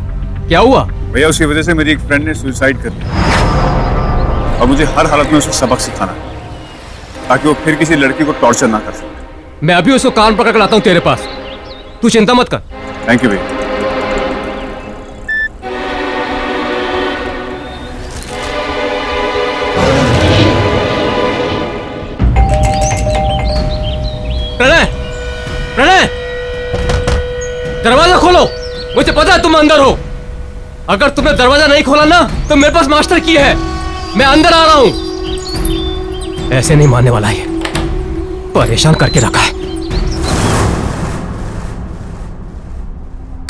क्या हुआ? भैया उसकी वजह से मेरी एक फ्रेंड ने सुसाइड कर लिया और मुझे हर हालत में उसे सबक सिखाना है ताकि वो फिर किसी लड़की को टॉर्चर ना कर सके। मैं अभी उसको कान पकड़ कर लाता हूँ तेरे पास, तू चिंता मत कर। थैंक यू भैया। प्रणय, प्रणय, दरवाजा खोलो। मुझे पता है तुम अंदर हो। अगर तुमने दरवाजा नहीं खोला ना तो मेरे पास मास्टर की है। मैं अंदर आ रहा हूं। ऐसे नहीं मानने वाला है, परेशान करके रखा है,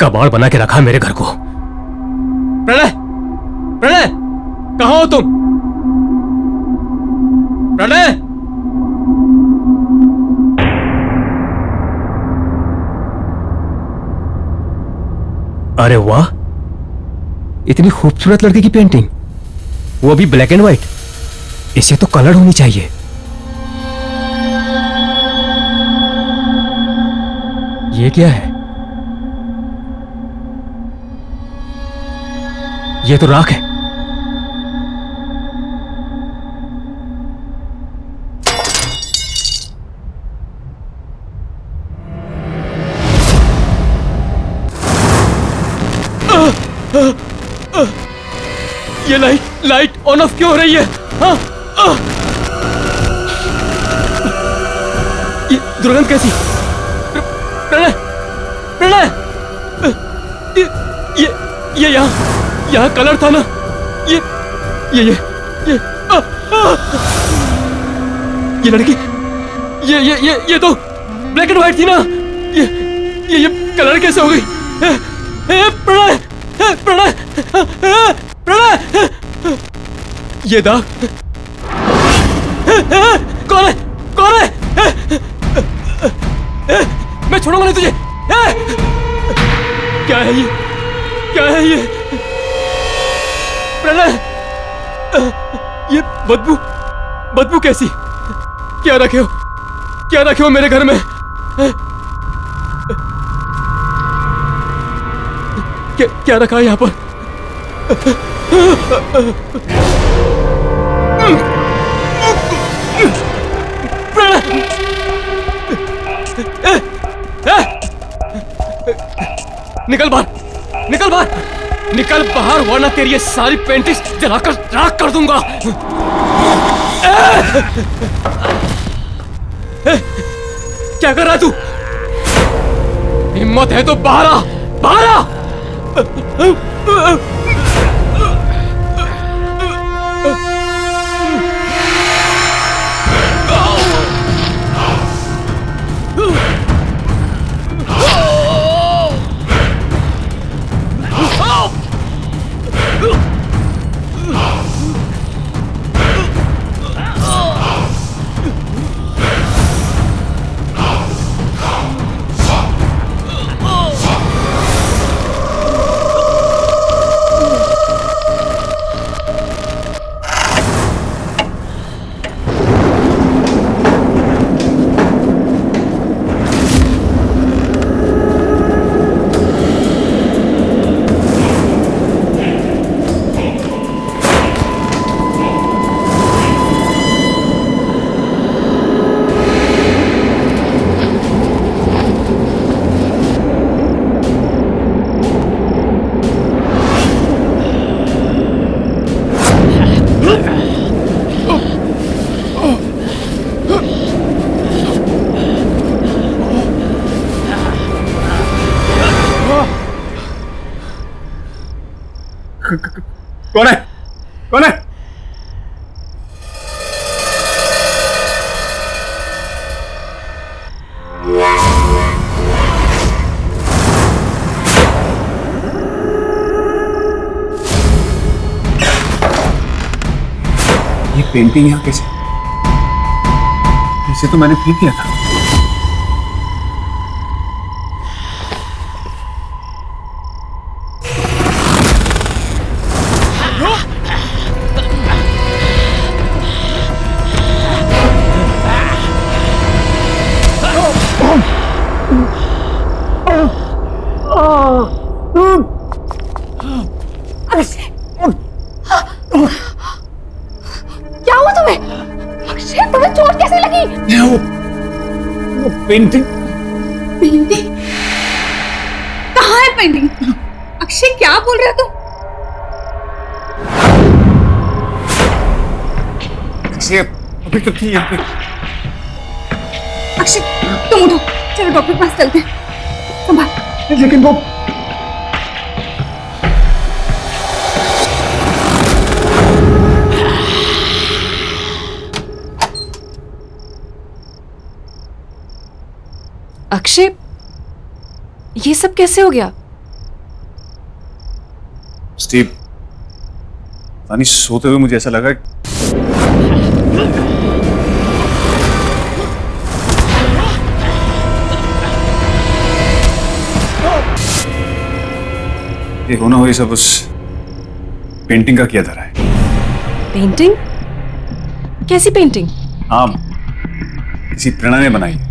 कबाड़ बना के रखा है मेरे घर को। प्रणय, प्रणय, कहां हो तुम? प्रणय, अरे वाह, इतनी खूबसूरत लड़की की पेंटिंग, वो भी ब्लैक एंड व्हाइट। इसे तो कलर होनी चाहिए। ये क्या है? ये तो राख है। ये लाइट ऑन ऑफ क्यों हो रही है? हाँ, ये दुर्गंध कैसी? प्रणय, प्रणय, ये यहाँ कलर था ना? ये लड़की, ये तो ब्लैक एंड व्हाइट थी ना? ये कलर कैसे हो गई? प्रणय, प्रणय, प्रणय, ये दाग कौन है? कौन है? मैं छोड़ूंगा नहीं तुझे। क्या है ये? क्या है ये? प्रणय, ये बदबू, बदबू कैसी? क्या रखे हो? क्या रखे हो मेरे घर में? क्या रखा है यहाँ पर? निकल बाहर, निकल बाहर, निकल बाहर, वरना तेरी ये सारी पेंटिंग्स जलाकर राख कर दूंगा। क्या कर रहा है तू? हिम्मत है तो बाहर आ, बाहर आ। कौन है? कौन है? ये पेंटिंग यहाँ कैसे? इसे तो मैंने फेंक दिया था। क्या हुआ तुम्हें? अक्षय, तुम्हें चोट कैसे लगी? वो पेंटिंग। पेंटिंग? कहाँ है पेंटिंग? अक्षय, क्या बोल रहे हो तुम? अक्षय अभी तो थी यहाँ पे। अक्षय, तुम उठो, चलो डॉक्टर के पास चलते हैं। संभाल। लेकिन वो अक्षय, ये सब कैसे हो गया? स्टीव, पता नहीं सोते हुए मुझे ऐसा लगा ये होना हो, ये सब उस पेंटिंग का किया धरा है। पेंटिंग? कैसी पेंटिंग? हाँ, किसी प्रणय ने बनाई है।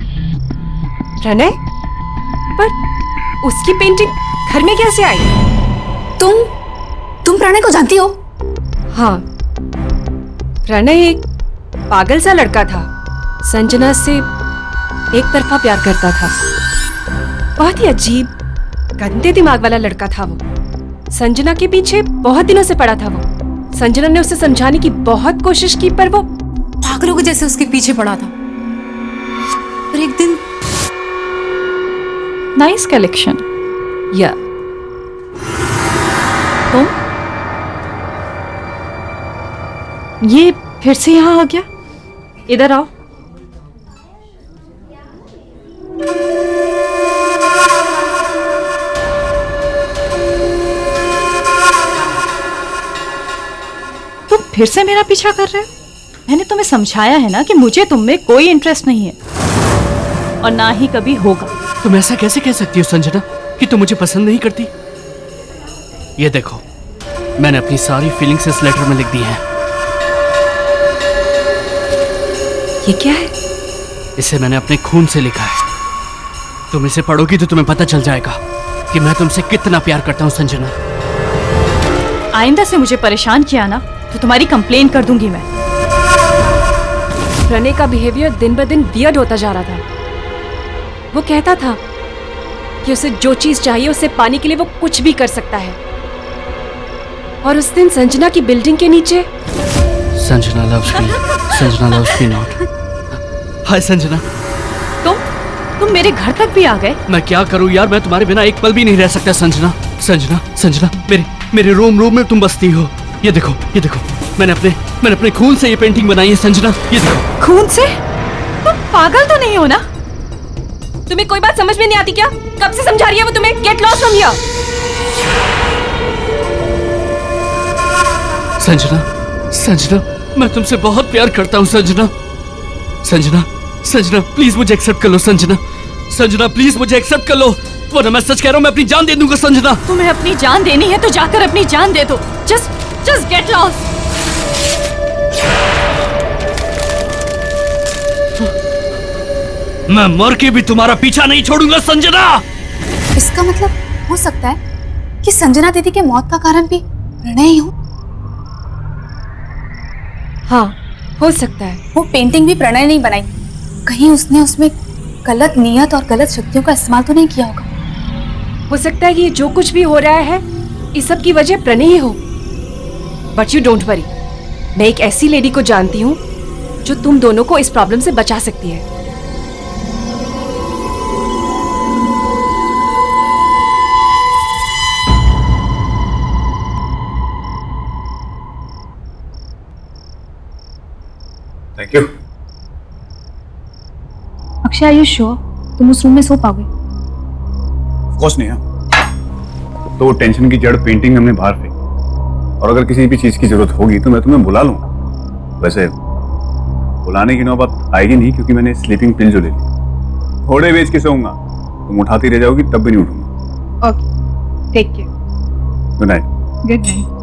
प्रणय? पर उसकी पेंटिंग घर में कैसे आई? तुम प्रणय को जानती हो? हाँ, प्रणय एक पागल सा लड़का था। संजना से एक तरफा प्यार करता था। बहुत ही अजीब, गंदे दिमाग वाला लड़का था वो। संजना के पीछे बहुत दिनों से पड़ा था वो। संजना ने उसे समझाने की बहुत कोशिश की, पर वो पागलों के जैसे उसके पीछे पड़ा था। पर एक दिन नाइस कलेक्शन। या तुम ये फिर से यहाँ आ गया? इधर आओ। तुम फिर से मेरा पीछा कर रहे हो? मैंने तुम्हें समझाया है ना कि मुझे तुम में कोई इंटरेस्ट नहीं है और ना ही कभी होगा। तुम ऐसा कैसे कह सकती हो संजना कि तुम मुझे पसंद नहीं करती? ये देखो, मैंने अपनी सारी फीलिंग्स इस लेटर में लिख दी हैं। ये क्या है? इसे मैंने अपने खून से लिखा है। तुम इसे पढ़ोगी तो तुम्हें पता चल जाएगा कि मैं तुमसे कितना प्यार करता हूँ संजना। आइंदा से मुझे परेशान किया ना तो तुम्हारी कंप्लेन कर दूंगी मैं। प्रणय का बिहेवियर दिन ब दिन वियर्ड होता जा रहा था। वो कहता था कि उसे जो चीज चाहिए उसे पाने के लिए वो कुछ भी कर सकता है। और उस दिन संजना की बिल्डिंग के नीचे Sanjana loves me. Sanjana loves me not. हाय संजना। तुम मेरे घर तक भी आ गए? मैं क्या करूं यार, मैं तुम्हारे बिना एक पल भी नहीं रह सकता संजना। संजना संजना, मेरे रोम में तुम बसती हो। ये देखो मैंने अपने खून से ये पेंटिंग बनाई है संजना। ये देखो। खून से? तुम पागल तो नहीं हो ना? तुम्हें कोई बात समझ में नहीं आती क्या? कब से समझा रही है वो तुम्हें? Get lost from here. Sanjana, मैं तुमसे बहुत प्यार करता हूँ संजना, प्लीज मुझे एक्सेप्ट कर लो संजना, प्लीज मुझे एक्सेप्ट कर लो, वरना मैं सच कह रहा हूँ, मैं अपनी जान दे दूंगा संजना। तुम्हें अपनी जान देनी है तो जाकर अपनी जान दे दो। Just get lost. मैं मर के भी तुम्हारा पीछा नहीं छोड़ूंगा संजना। इसका मतलब हो सकता है कि संजना दीदी के मौत का कारण भी प्रणय ही हो। हाँ, हो सकता है। वो पेंटिंग भी प्रणय नहीं बनाई, कहीं उसने उसमें गलत नियत और गलत शक्तियों का इस्तेमाल तो नहीं किया होगा। हो सकता है कि ये जो कुछ भी हो रहा है इस सब की वजह प्रणय ही हो। बट यू डोंट वरी, मैं एक ऐसी लेडी को जानती हूँ जो तुम दोनों को इस प्रॉब्लम से बचा सकती है। Thank you. Akshay, are you sure तुम उस रूम में सो पाओगे? ऑफ कोर्स नहीं है। तो वो टेंशन की जड़ पेंटिंग हमने बाहर फेंकी, और अगर किसी भी चीज की जरूरत होगी तो मैं तुम्हें बुला लूंगा। वैसे बुलाने की नौबत आएगी नहीं, क्योंकि मैंने स्लीपिंग पिल जो ले ली, थोड़े बेच के सोऊंगा, तुम उठाती रह जाओगी तब भी नहीं उठूंगा। Okay, take care. Good night. Good night.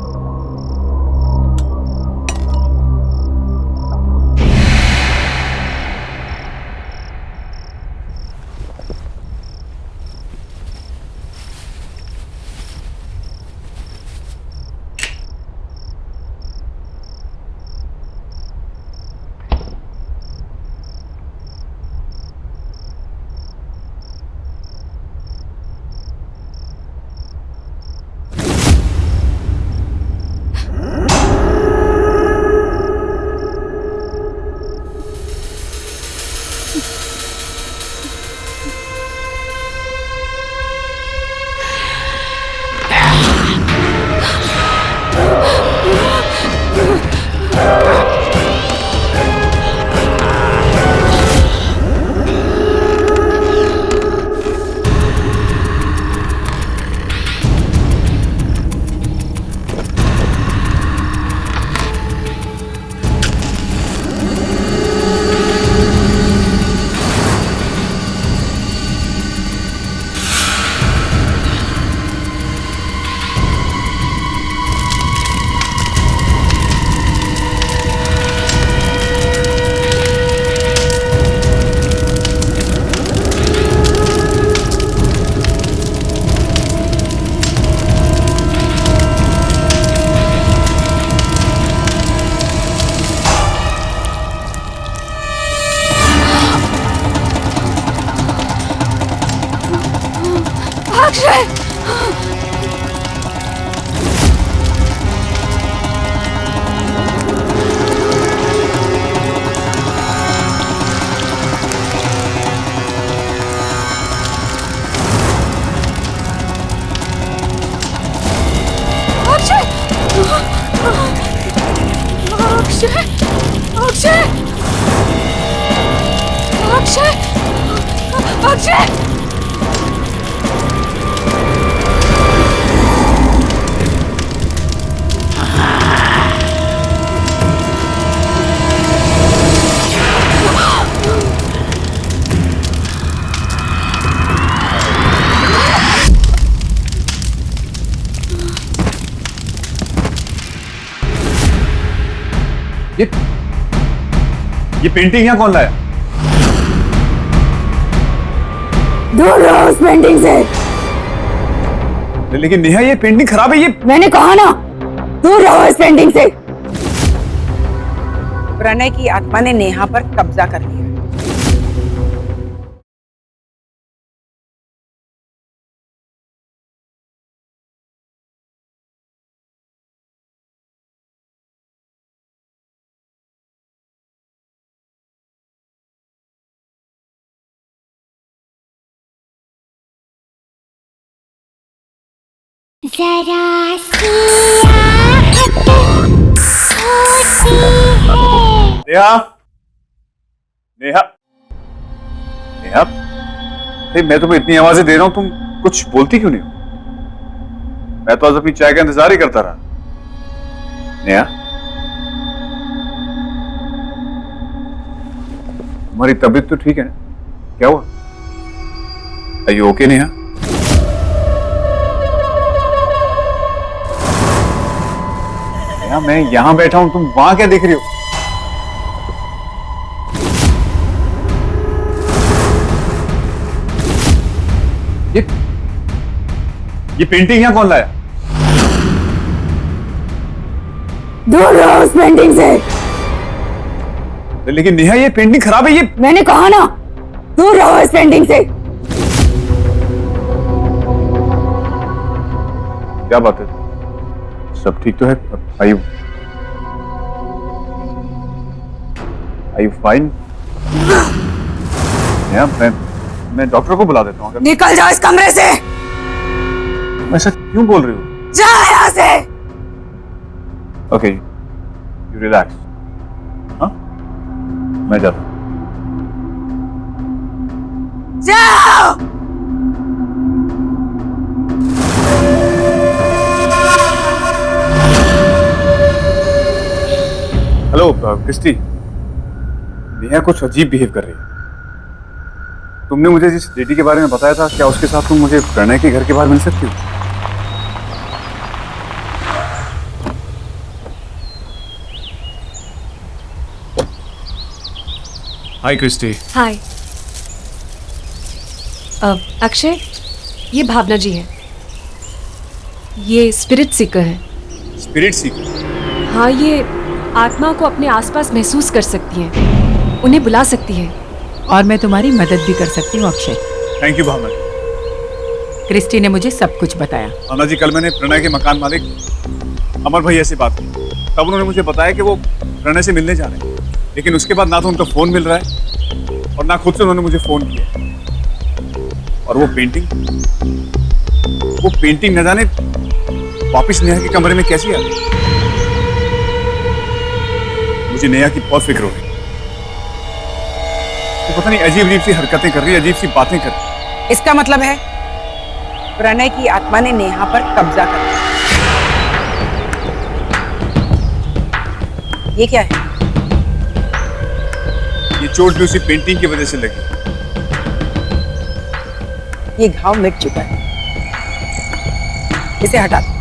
ये पेंटिंग यहाँ कौन लाया? दूर रहो उस पेंटिंग से। लेकिन नेहा ये पेंटिंग खराब है। ये मैंने कहा ना, दूर रहो इस पेंटिंग से। प्रणय की आत्मा ने नेहा पर कब्जा कर लिया। जरा सी आहट होती है। नेहा, नेहा, नेहा, अरे मैं तुम्हें इतनी आवाजें दे रहा हूं, तुम कुछ बोलती क्यों नहीं हो? मैं तो आज अपनी चाय का इंतजार ही करता रहा। नेहा, तुम्हारी तबीयत तो ठीक है ना? क्या हुआ? Are you okay, Neha? Neha, मैं यहां बैठा हूं, तुम वहां क्या देख रही हो? ये पेंटिंग यहां कौन लाया? दूर रहो उस पेंटिंग से। लेकिन नेहा ये पेंटिंग खराब है। ये मैंने कहा ना, दूर रहो इस पेंटिंग से। क्या बात है? सब ठीक तो है? Are you fine? नेहा, मैं डॉक्टर को बुला देता हूँ। निकल जाओ इस कमरे से। ऐसा क्यों बोल रही हो? जा यहाँ से। Okay, you relax. हाँ, मैं जाता हूँ। जाओ। हेलो क्रिस्टी, नेहा कुछ अजीब बिहेव कर रही है। तुमने मुझे जिस लेडी के बारे में बताया था, क्या उसके साथ तुम मुझे प्रणय के घर के बाहर मिल सकती हो? हाय क्रिस्टी। हाय अक्षय, ये भावना जी है। ये स्पिरिट सीकर है। स्पिरिट सीकर? हाँ, ये आत्मा को अपने आसपास महसूस कर सकती है, उन्हें बुला सकती है। और मैं तुम्हारी मदद भी कर सकती हूँ Akshay. Thank you Bhavna. Christy ने मुझे सब कुछ बताया। भावना जी, कल मैंने प्रणय के मकान मालिक अमर भैया से बात की, तब उन्होंने मुझे बताया कि वो प्रणय से मिलने जा रहे हैं। लेकिन उसके बाद ना तो उनका फोन मिल रहा है और ना खुद से उन्होंने मुझे फोन किया। और वो पेंटिंग न जाने वापस नेहा के कमरे में कैसी आ गई। मुझे नेहा की बहुत फिक्र हो रही है। तो पता नहीं अजीब सी हरकतें कर रही है, अजीब सी बातें कर रही है। इसका मतलब है प्रणय की आत्मा ने नेहा पर कब्जा कर लिया। ये क्या है? ये चोट भी उसी पेंटिंग की वजह से लगी। ये घाव मिट चुका है, इसे हटा दो।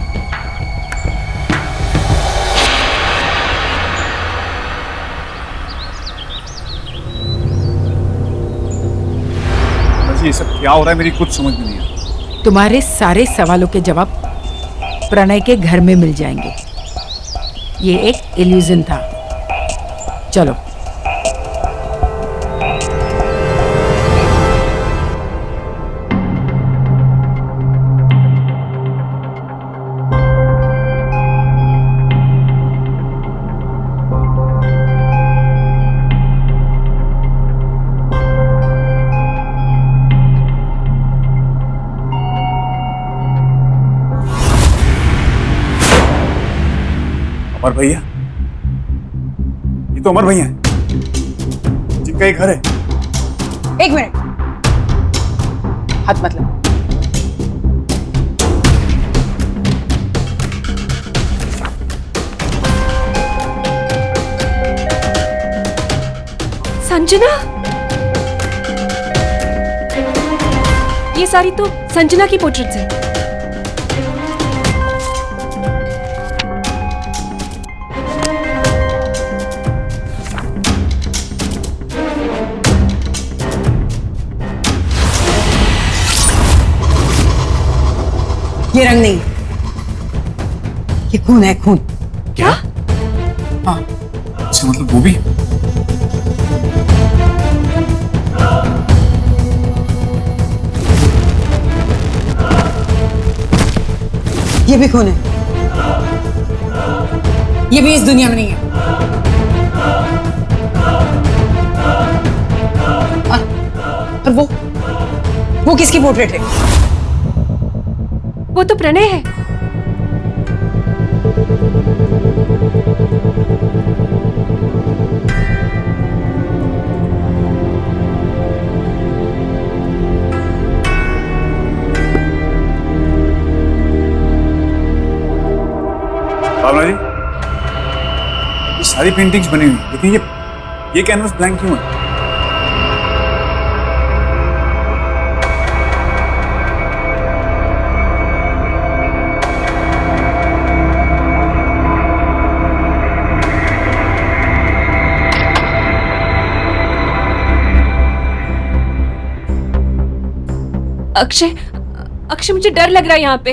ये सब क्या हो रहा है, मेरी कुछ समझ में नहीं आ रहा। तुम्हारे सारे सवालों के जवाब प्रणय के घर में मिल जाएंगे। ये एक इल्यूजन था। चलो। अमर भैया, ये तो अमर भैया हैं, जिनका एक घर है। एक मिनट, हाथ मत लो। संजना, ये सारी तो संजना की पोर्ट्रेट्स है। ये रंग नहीं, ये खून है, खून। क्या? हाँ। अच्छा, मतलब वो भी? ये भी खून है, ये भी इस दुनिया में नहीं है। और वो किसकी पोर्ट्रेट है? वो तो प्रणय है। भावना जी, ये सारी पेंटिंग्स बनी हुई, लेकिन ये कैनवस ब्लैंक क्यों है? अक्षय, मुझे डर लग रहा है यहाँ पे।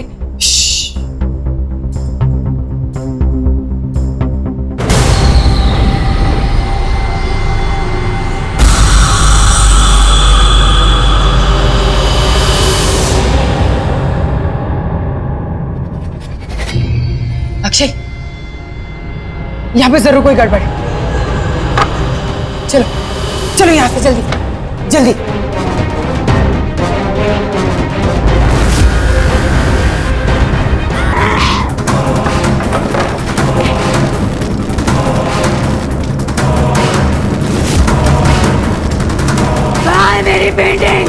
अक्षय, यहाँ पे जरूर कोई गड़बड़ है। चलो चलो यहाँ से जल्दी जल्दी। मेरी पेंटिंग,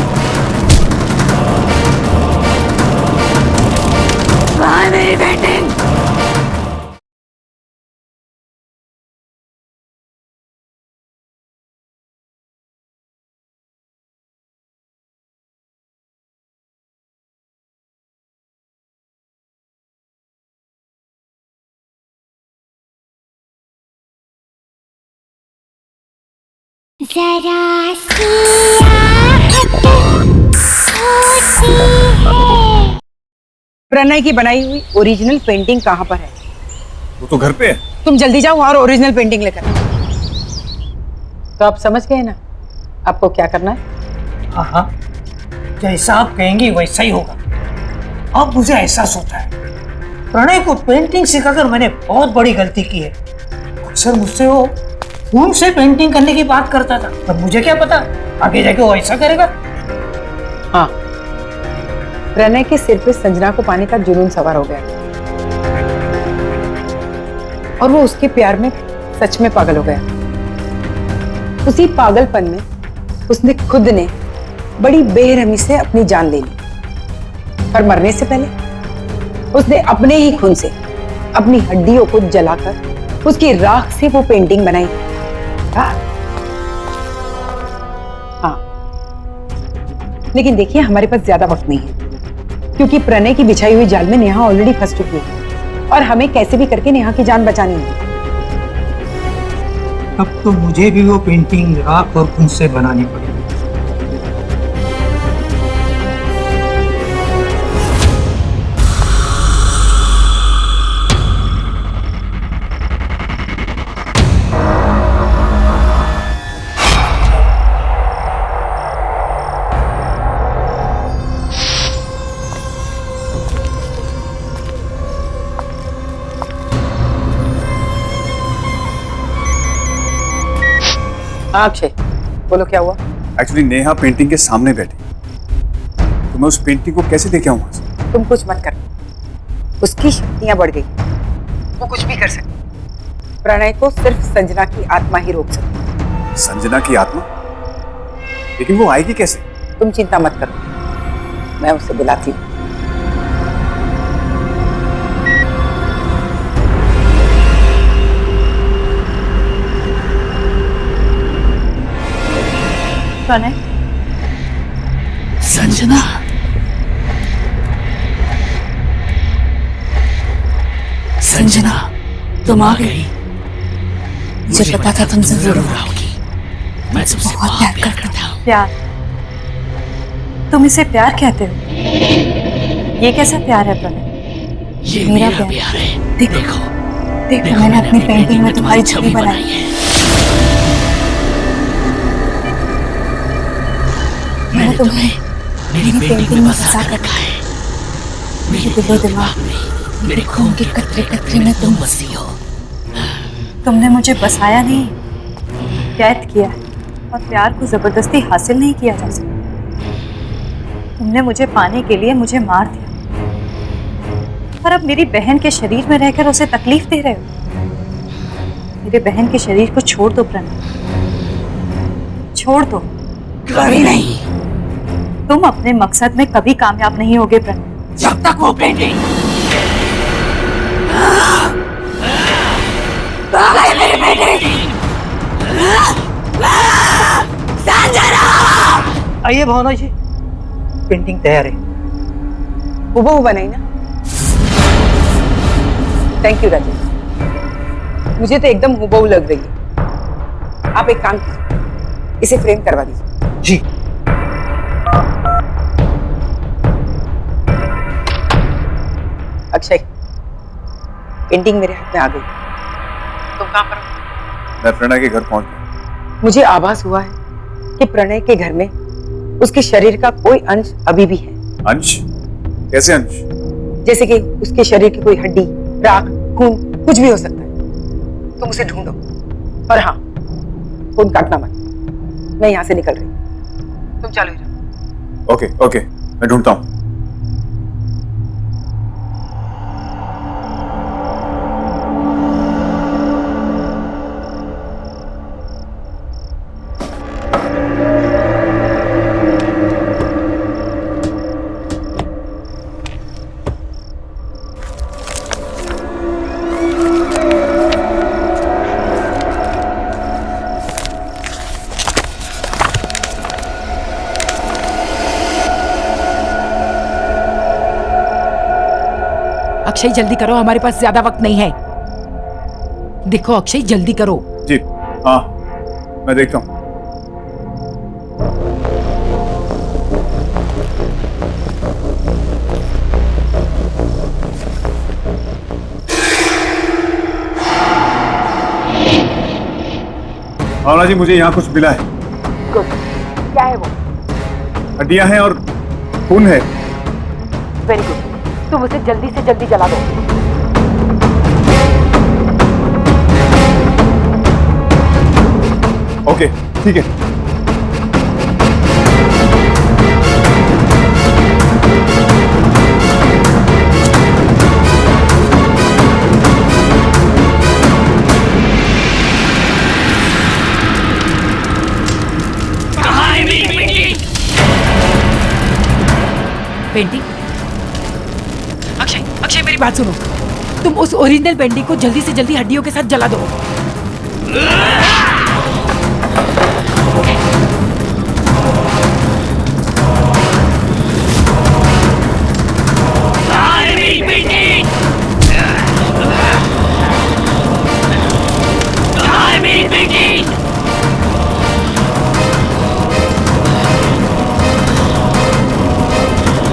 मेरी पेंटिंग। जरा सी प्रणय की बनाई हुई ओरिजिनल पेंटिंग कहाँ पर है? वो तो घर पे है। तुम जल्दी जाओ और ओरिजिनल पेंटिंग लेकर। तो आप समझ गए ना आपको क्या करना है? हाँ हाँ, जैसा आप कहेंगी वैसा ही होगा। अब मुझे एहसास होता है प्रणय को पेंटिंग सिखाकर मैंने बहुत बड़ी गलती की है। अक्सर मुझसे वो खून से पेंटिंग करने की बात करता था, पर मुझे क्या पता आगे जाके वो ऐसा करेगा। हाँ, प्रणय के सिर पे संजना को पाने का जुनून सवार हो गया और वो उसके प्यार में सच में पागल हो गया। उसी पागलपन में उसने खुद ने बड़ी बेरहमी से अपनी जान ले ली और मरने से पहले उसने अपने ही खून से अपनी हड्डियों को जलाकर उसकी राख से वो पेंटिंग बनाई। हाँ, लेकिन देखिए हमारे पास ज्यादा वक्त नहीं है क्योंकि प्रणय की बिछाई हुई जाल में नेहा ऑलरेडी फंस चुकी है और हमें कैसे भी करके नेहा की जान बचानी है। अब तो मुझे भी वो पेंटिंग राख और खून से बनानी पड़ेगी। अक्षय, बोलो क्या हुआ? एक्चुअली नेहा पेंटिंग के सामने बैठी, तो मैं उस पेंटिंग को कैसे लेके आऊं वहां से? तुम कुछ मत करो, उसकी शक्तियां बढ़ गई, वो कुछ भी कर सकती। प्रणय को सिर्फ संजना की आत्मा ही रोक सकती। संजना की आत्मा? लेकिन वो आएगी कैसे? तुम चिंता मत करो, मैं उसे बुलाती हूँ। प्रणय, संजना, संजना, तुम आ गई। मुझे पता था तुम जरूर आओगी। मैं तुमसे बहुत प्यार करता हूँ। प्यार? तुम इसे प्यार कहते हो? ये कैसा प्यार है प्रणय? ये मेरा प्यार है। देखो देखो मैंने अपनी पेंटिंग में तुम्हारी छवि बनाई है। मैंने तुम्हें मेरी पेंटिंग में बसा कर रखा है। मेरे दिलो दिमाग में, मेरे खून के कतरे कतरे में तुम बसी हो। तुमने मुझे बसाया नहीं, कैद किया है। और प्यार को जबरदस्ती हासिल नहीं किया जा सकता। तुमने मुझे पाने के लिए मुझे मार दिया, और अब मेरी बहन के शरीर में रहकर उसे तकलीफ दे रहे हो। मेरे बहन के शरीर को छोड़ दो प्रणय, छोड़ दो। कभी नहीं। तुम अपने मकसद में कभी कामयाब नहीं होगे प्रणय, जब तक वो पेंटिंग मेरी पेंटिंग। आइए भावना जी, पेंटिंग तैयार है। हुबहू बनाई ना? थैंक यू राजेश, मुझे तो एकदम हुबहू लग रही है। आप एक काम कीजिए, इसे फ्रेम करवा दीजिए। जी। अक्षय, पेंटिंग मेरे हाथ में आ गई। तुम कहाँ पर हो? मैं प्रणय के घर पहुंच गया। मुझे आभास हुआ है कि प्रणय के घर में उसके शरीर का कोई अंश अभी भी है। अंश? कैसे अंश? जैसे कि उसके शरीर की कोई हड्डी, राख, खून, कुछ भी हो सकता है। तुम उसे ढूंढो। और हाँ, फोन काटना मत, मैं यहाँ से निकल रही हूँ। तुम चालू रहो। ओके ओके, मैं ढूंढता हूँ। अक्षय जल्दी करो, हमारे पास ज्यादा वक्त नहीं है। देखो अक्षय जल्दी करो। जी हाँ, मैं देखता हूँ। भावना जी, मुझे यहाँ कुछ मिला है। क्या है वो? हड्डियां हैं और खून है। वेरी गुड, तुम उसे जल्दी से जल्दी जला दो। ओके ठीक है। कहाँ है मेरी पेंटिंग? पेंटिंग? अक्षय मेरी बात सुनो, तुम उस ओरिजिनल पेंटिंग को जल्दी से जल्दी हड्डियों के साथ जला दो।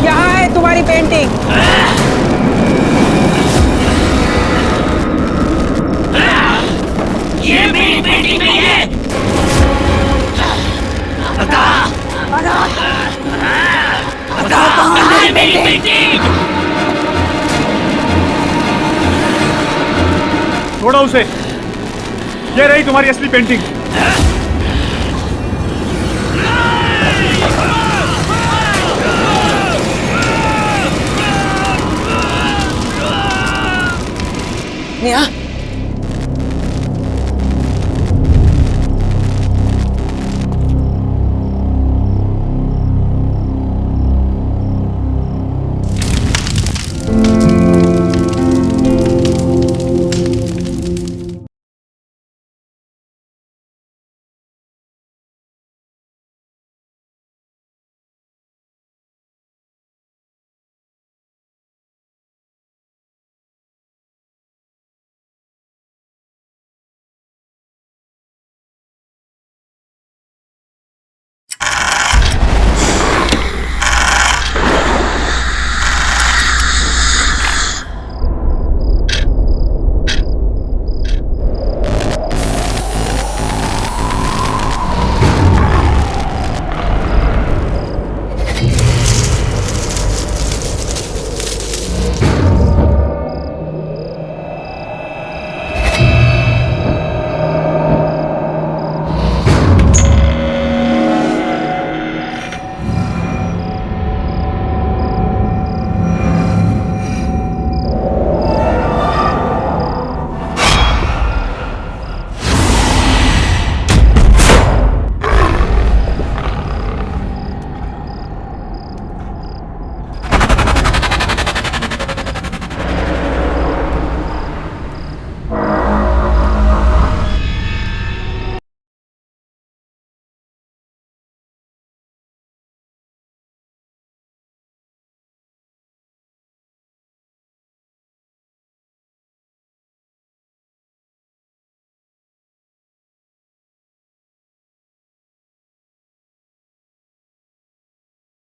यहाँ है तुम्हारी पेंटिंग। ये मेरी पेंटिंग नहीं है। बता कहाँ है मेरी पेंटिंग? छोड़ो उसे, ये रही तुम्हारी असली पेंटिंग। नेहा,